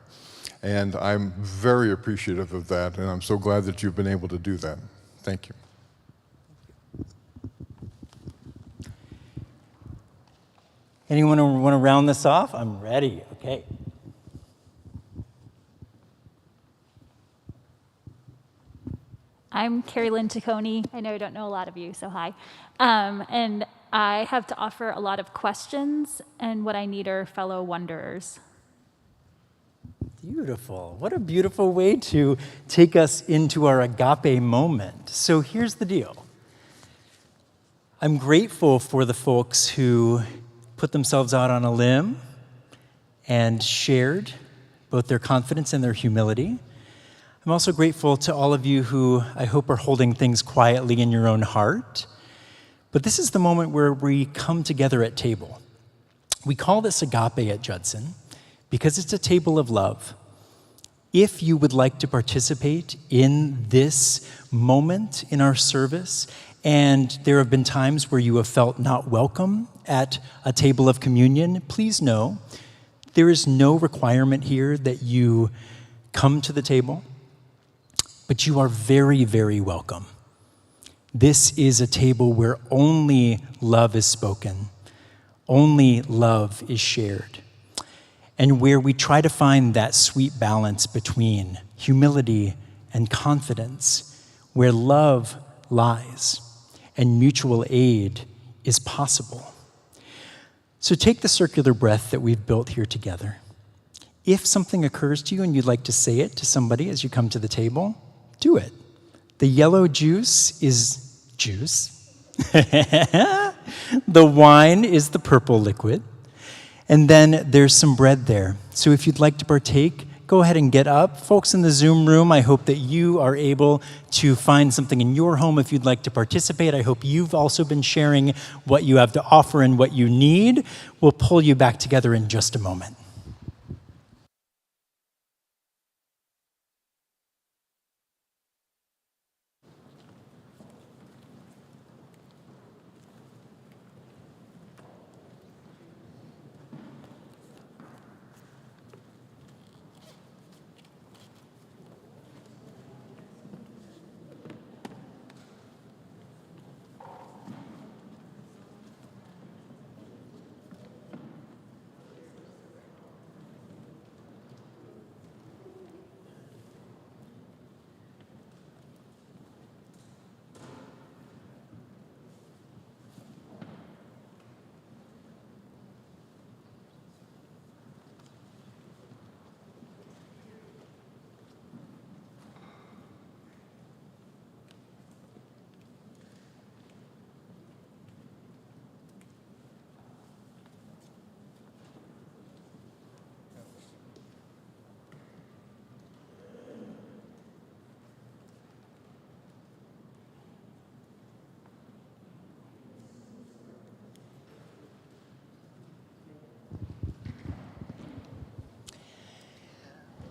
[SPEAKER 3] And I'm very appreciative of that, and I'm so glad that you've been able to do that. Thank you.
[SPEAKER 4] Anyone want to round this off? I'm ready. Okay.
[SPEAKER 17] I'm Carrie Lynn Taccone. I know I don't know a lot of you, so hi. And I have to offer a lot of questions, and what I need are fellow wanderers.
[SPEAKER 4] Beautiful. What a beautiful way to take us into our agape moment. So here's the deal. I'm grateful for the folks who put themselves out on a limb and shared both their confidence and their humility. I'm also grateful to all of you who I hope are holding things quietly in your own heart. But this is the moment where we come together at table. We call this agape at Judson because it's a table of love. If you would like to participate in this moment in our service, and there have been times where you have felt not welcome at a table of communion, please know there is no requirement here that you come to the table, but you are very, very welcome. This is a table where only love is spoken, only love is shared, and where we try to find that sweet balance between humility and confidence, where love lies and mutual aid is possible. So take the circular breath that we've built here together. If something occurs to you and you'd like to say it to somebody as you come to the table, do it. The yellow juice is juice. The wine is the purple liquid. And then there's some bread there. So if you'd like to partake, go ahead and get up. Folks in the Zoom room, I hope that you are able to find something in your home if you'd like to participate. I hope you've also been sharing what you have to offer and what you need. We'll pull you back together in just a moment.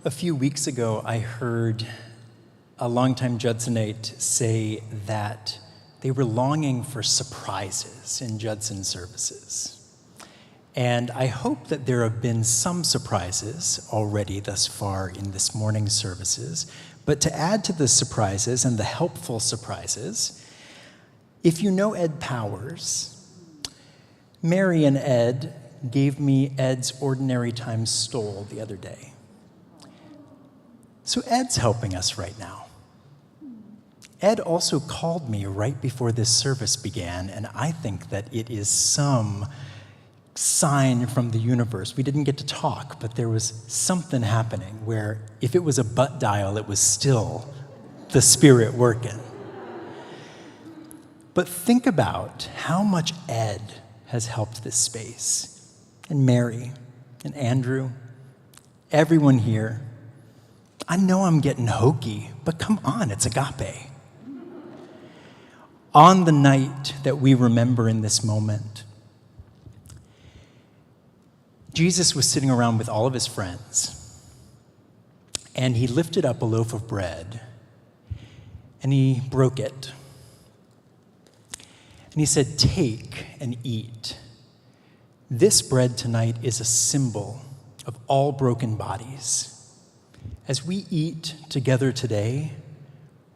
[SPEAKER 4] A few weeks ago, I heard a longtime Judsonite say that they were longing for surprises in Judson services. And I hope that there have been some surprises already thus far in this morning's services. But to add to the surprises and the helpful surprises, if you know Ed Powers, Mary and Ed gave me Ed's Ordinary Time Stole the other day. So Ed's helping us right now. Ed also called me right before this service began, and I think that it is some sign from the universe. We didn't get to talk, but there was something happening where if it was a butt dial, it was still the Spirit working. But think about how much Ed has helped this space, and Mary, and Andrew, everyone here. I know I'm getting hokey, but come on, it's agape. On the night that we remember in this moment, Jesus was sitting around with all of his friends, and he lifted up a loaf of bread, and he broke it. And he said, "Take and eat. This bread tonight is a symbol of all broken bodies. As we eat together today,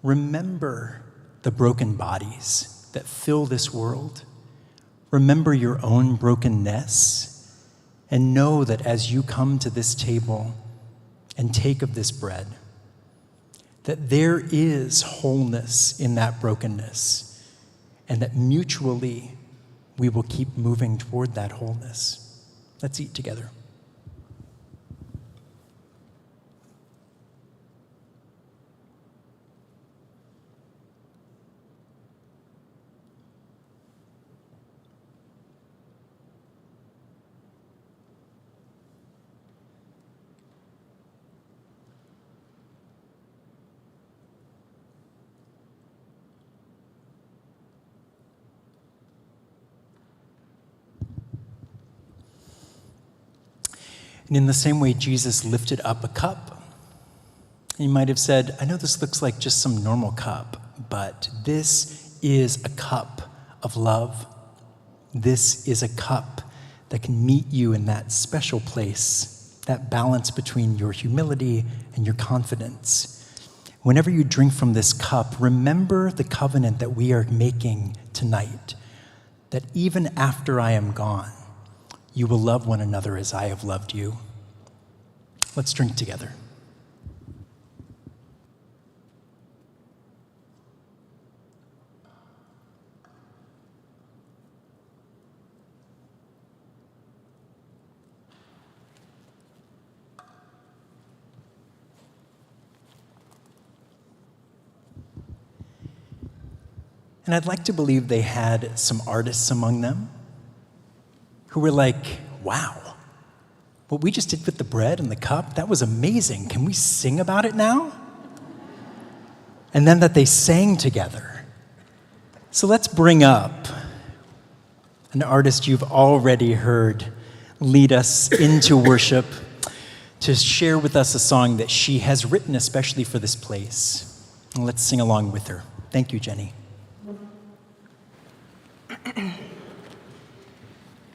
[SPEAKER 4] remember the broken bodies that fill this world. Remember your own brokenness, and know that as you come to this table and take of this bread, that there is wholeness in that brokenness, and that mutually we will keep moving toward that wholeness." Let's eat together. And in the same way, Jesus lifted up a cup. And you might have said, I know this looks like just some normal cup, but this is a cup of love. This is a cup that can meet you in that special place, that balance between your humility and your confidence. Whenever you drink from this cup, remember the covenant that we are making tonight, that even after I am gone, you will love one another as I have loved you. Let's drink together. And I'd like to believe they had some artists among them who were like, wow, what we just did with the bread and the cup, that was amazing. Can we sing about it now? And then that they sang together. So let's bring up an artist you've already heard lead us into worship to share with us a song that she has written especially for this place. And let's sing along with her. Thank you, Jenny.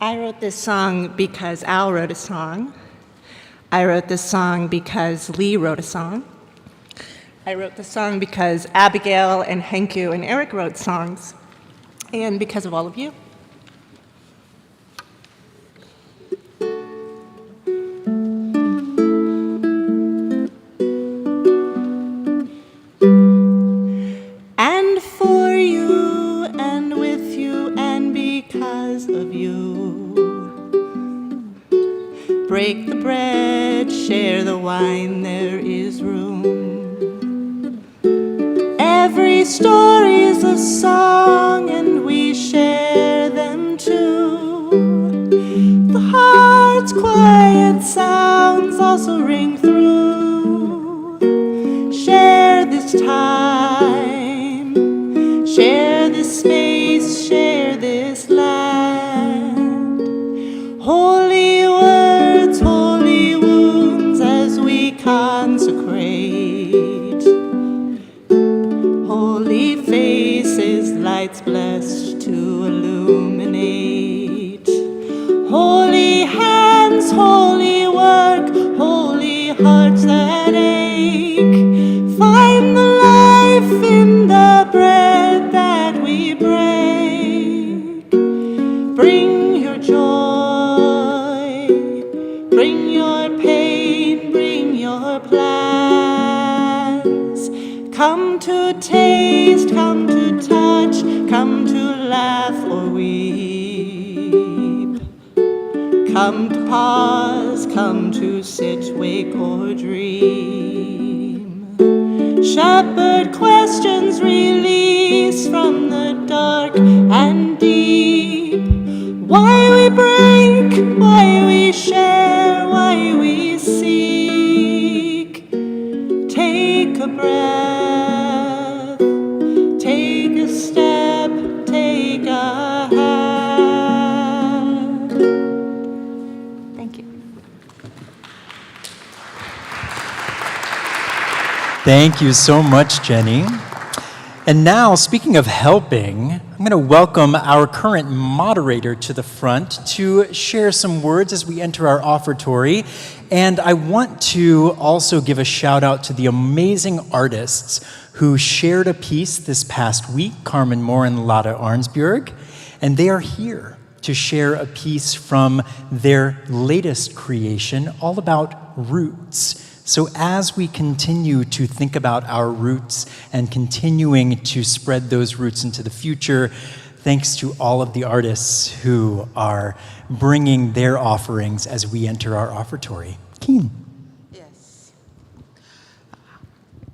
[SPEAKER 18] I wrote this song because Al wrote a song. I wrote this song because Lee wrote a song. I wrote this song because Abigail and Henku and Eric wrote songs, and because of all of you. And for you, and with you, and because of you. Break the bread, share the wine, there is room. Every story is a song, and we share them too. The heart's quiet sounds also ring through. Share this time, share this space, share this land. Holy words, holy wounds as we consecrate. Holy faces, lights blessed to illuminate. Holy hands, holy work, holy hearts that ache. Find the life in the bread that we break. Bring your joy, bring your pain, bring your plans. Come to taste, come to touch, come to laugh or weep. Come to pause, come to sit, wake or dream. Shepherd questions release from the dark and deep. Why we break, why we share, why we seek. Take a breath, take a step, take a hand. Thank you.
[SPEAKER 4] Thank you so much, Jenny. And now, speaking of helping, I'm going to welcome our current moderator to the front to share some words as we enter our offertory. And I want to also give a shout out to the amazing artists who shared a piece this past week, Carmen Moore and Lotta Arnsbjerg. And they are here to share a piece from their latest creation, all about roots. So as we continue to think about our roots and continuing to spread those roots into the future, thanks to all of the artists who are bringing their offerings as we enter our offertory. Keen.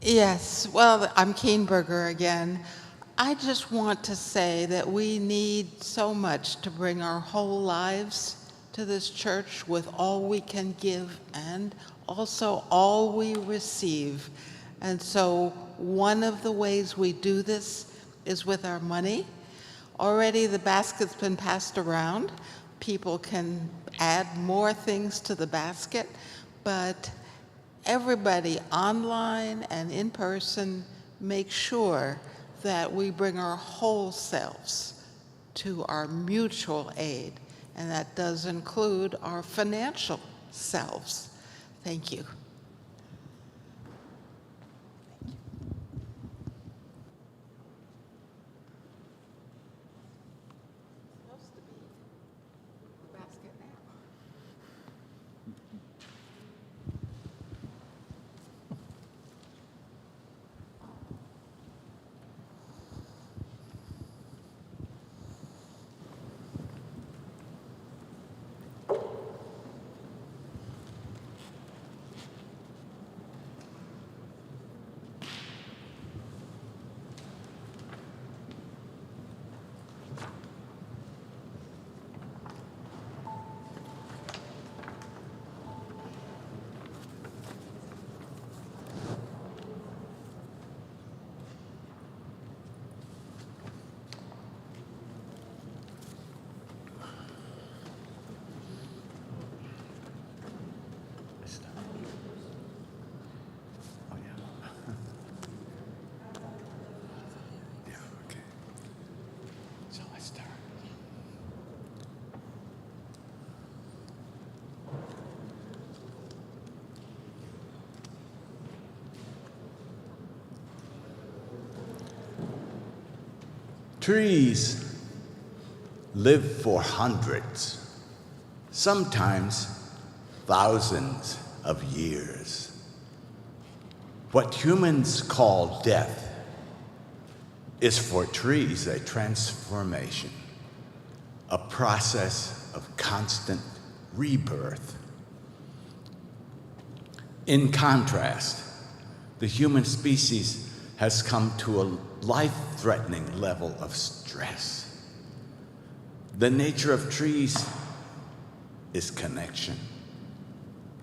[SPEAKER 5] Yes, well, I'm Keenberger again. I just want to say that we need so much to bring our whole lives to this church with all we can give and also all we receive. And so one of the ways we do this is with our money. Already the basket's been passed around, people can add more things to the basket, but everybody online and in person make sure that we bring our whole selves to our mutual aid, and that does include our financial selves. Thank you.
[SPEAKER 2] Trees live for hundreds, sometimes thousands of years. What humans call death is for trees a transformation, a process of constant rebirth. In contrast, the human species has come to a life-threatening level of stress. The nature of trees is connection.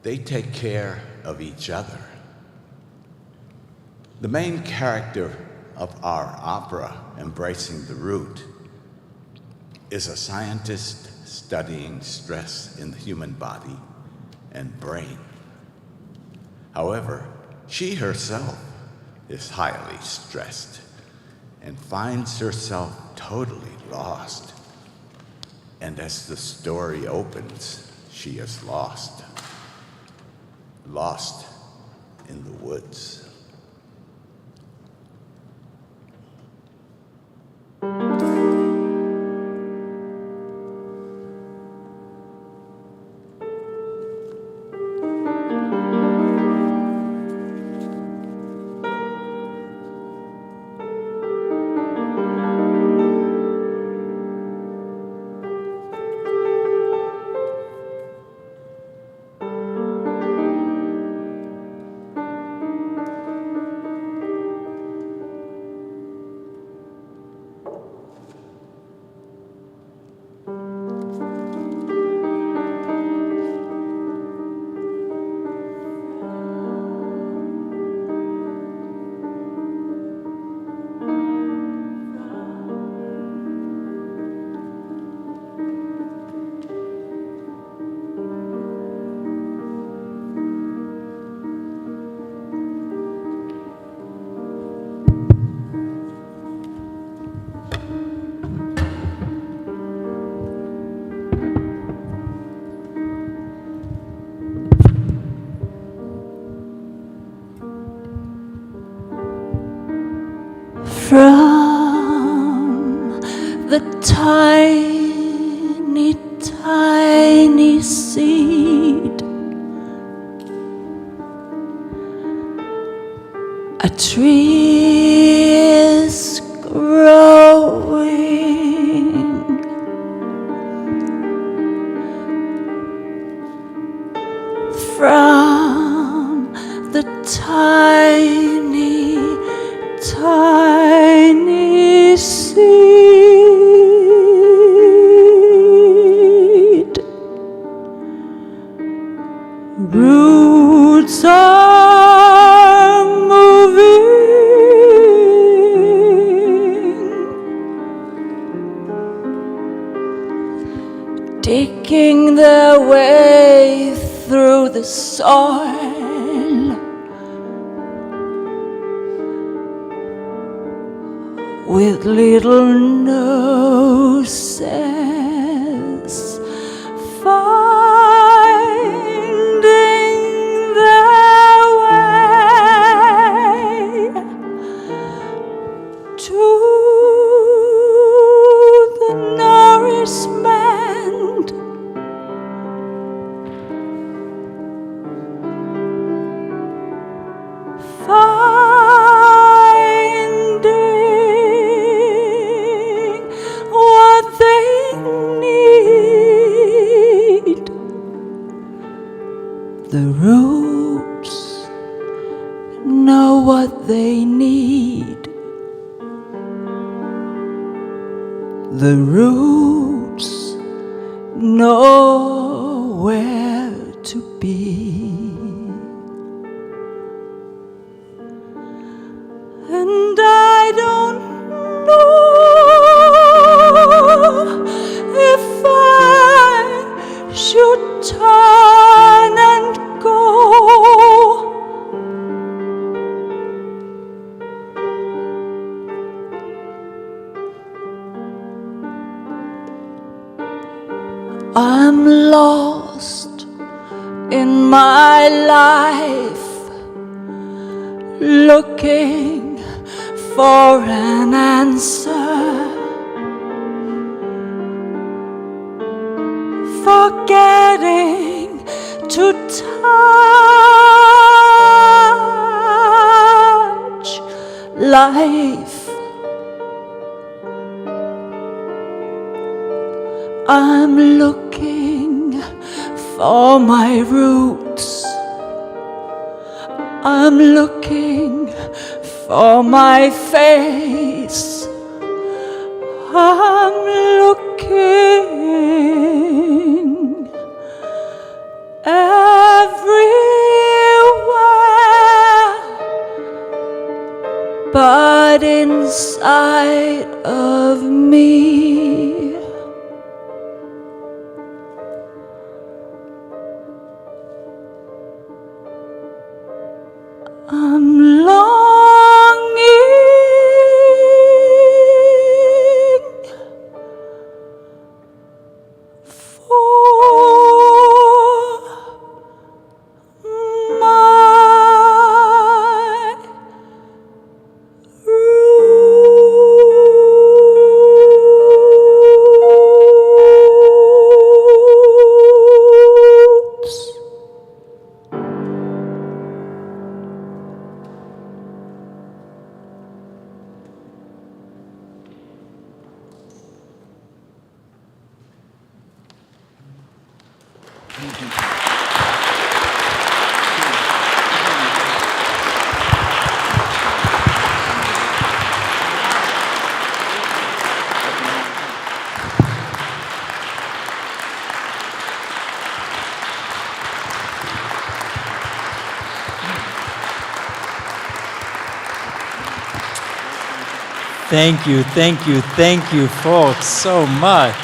[SPEAKER 2] They take care of each other. The main character of our opera, Embracing the Root, is a scientist studying stress in the human body and brain. However, she herself is highly stressed and finds herself totally lost. And as the story opens, she is lost. Lost in the woods.
[SPEAKER 19] From the tiny, tiny seed, a tree is growing. From the tiny, tiny seed, roots are moving digging their way through the soil. With little noses, finding their way to the nourishment finding what they need. The roots know what they need. The roots know where to be. And I don't know if I should turn and go. I'm lost in my life, looking for an answer, forgetting to touch life. I'm looking for my roots. I'm looking for my face. I'm looking everywhere, but inside of me. I'm longing for my roots.
[SPEAKER 4] Thank you, folks, so much.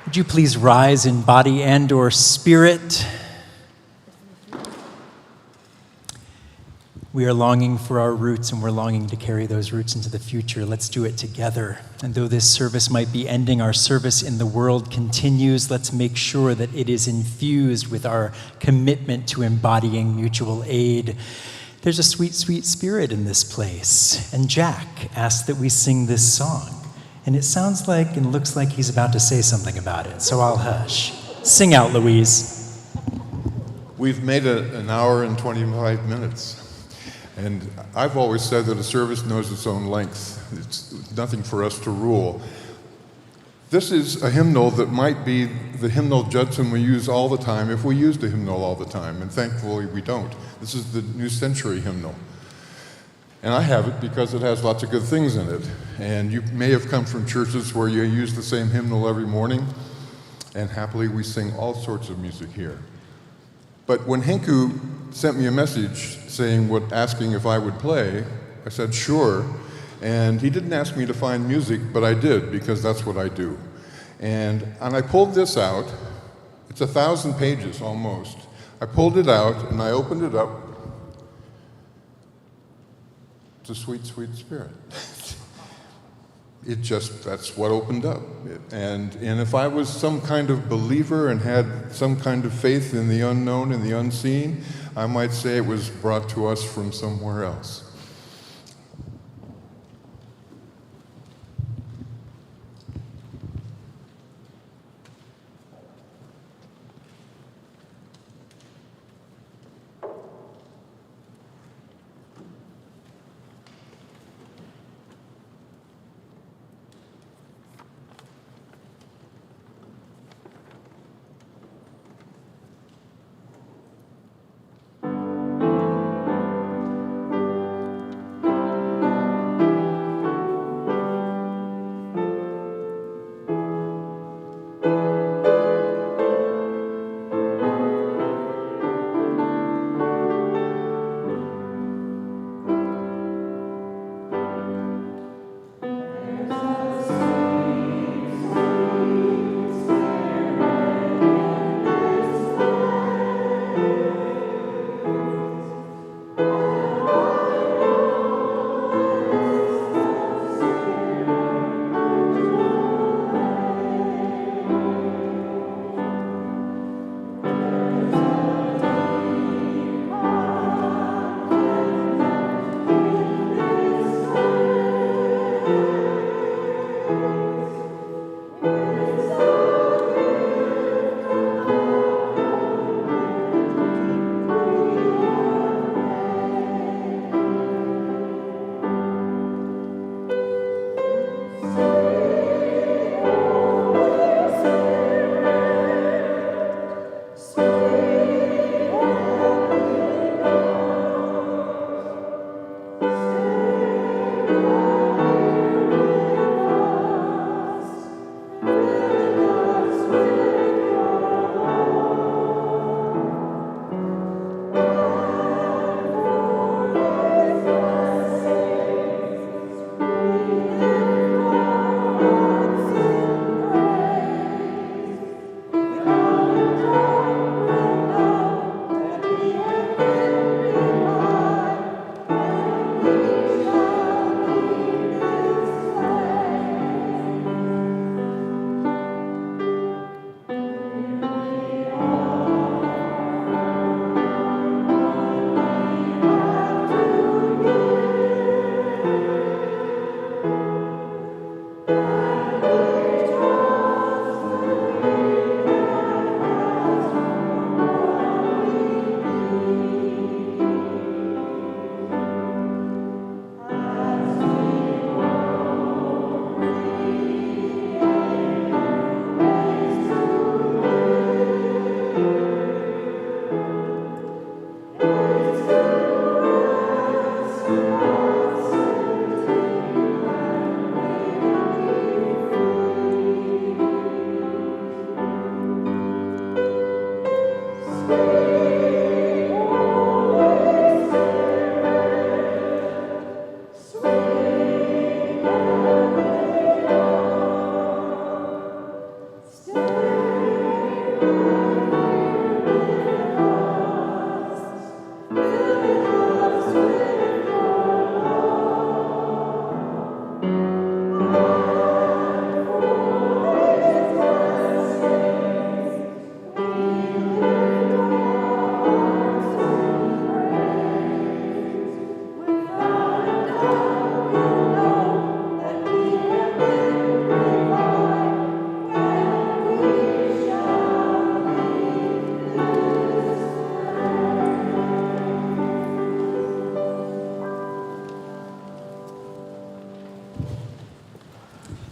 [SPEAKER 4] Would you please rise in body and/or spirit? We are longing for our roots, and we're longing to carry those roots into the future. Let's do it together. And though this service might be ending, our service in the world continues. Let's make sure that it is infused with our commitment to embodying mutual aid. There's a sweet, sweet spirit in this place. And Jack asked that we sing this song. And it sounds like and looks like he's about to say something about it, so I'll hush. Sing out, Louise.
[SPEAKER 3] We've made an hour and 25 minutes. And I've always said that a service knows its own length. It's nothing for us to rule. This is a hymnal that might be the hymnal Judson we use all the time if we used a hymnal all the time, and thankfully we don't. This is the New Century hymnal. And I have it because it has lots of good things in it. And you may have come from churches where you use the same hymnal every morning, and happily we sing all sorts of music here. But when Henku sent me a message asking if I would play. I said, sure. And he didn't ask me to find music, but I did, because that's what I do. And I pulled this out. It's 1,000 pages almost. I pulled it out and I opened it up. It's a sweet, sweet spirit. That's what opened up. And if I was some kind of believer and had some kind of faith in the unknown and the unseen, I might say it was brought to us from somewhere else.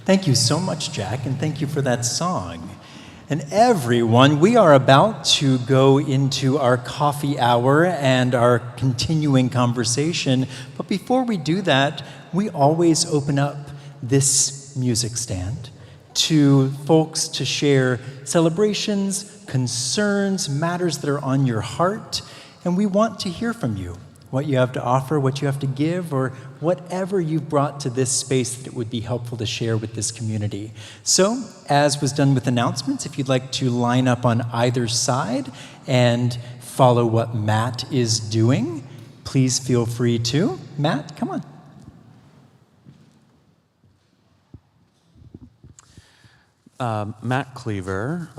[SPEAKER 4] Thank you so much, Jack, and thank you for that song. And everyone, we are about to go into our coffee hour and our continuing conversation. But before we do that, we always open up this music stand to folks to share celebrations, concerns, matters that are on your heart. And we want to hear from you. what you have to offer, what you have to give, or whatever you've brought to this space that it would be helpful to share with this community. So, as was done with announcements, if you'd like to line up on either side and follow what Matt is doing, please feel free to. Matt, come on.
[SPEAKER 20] Matt Cleaver.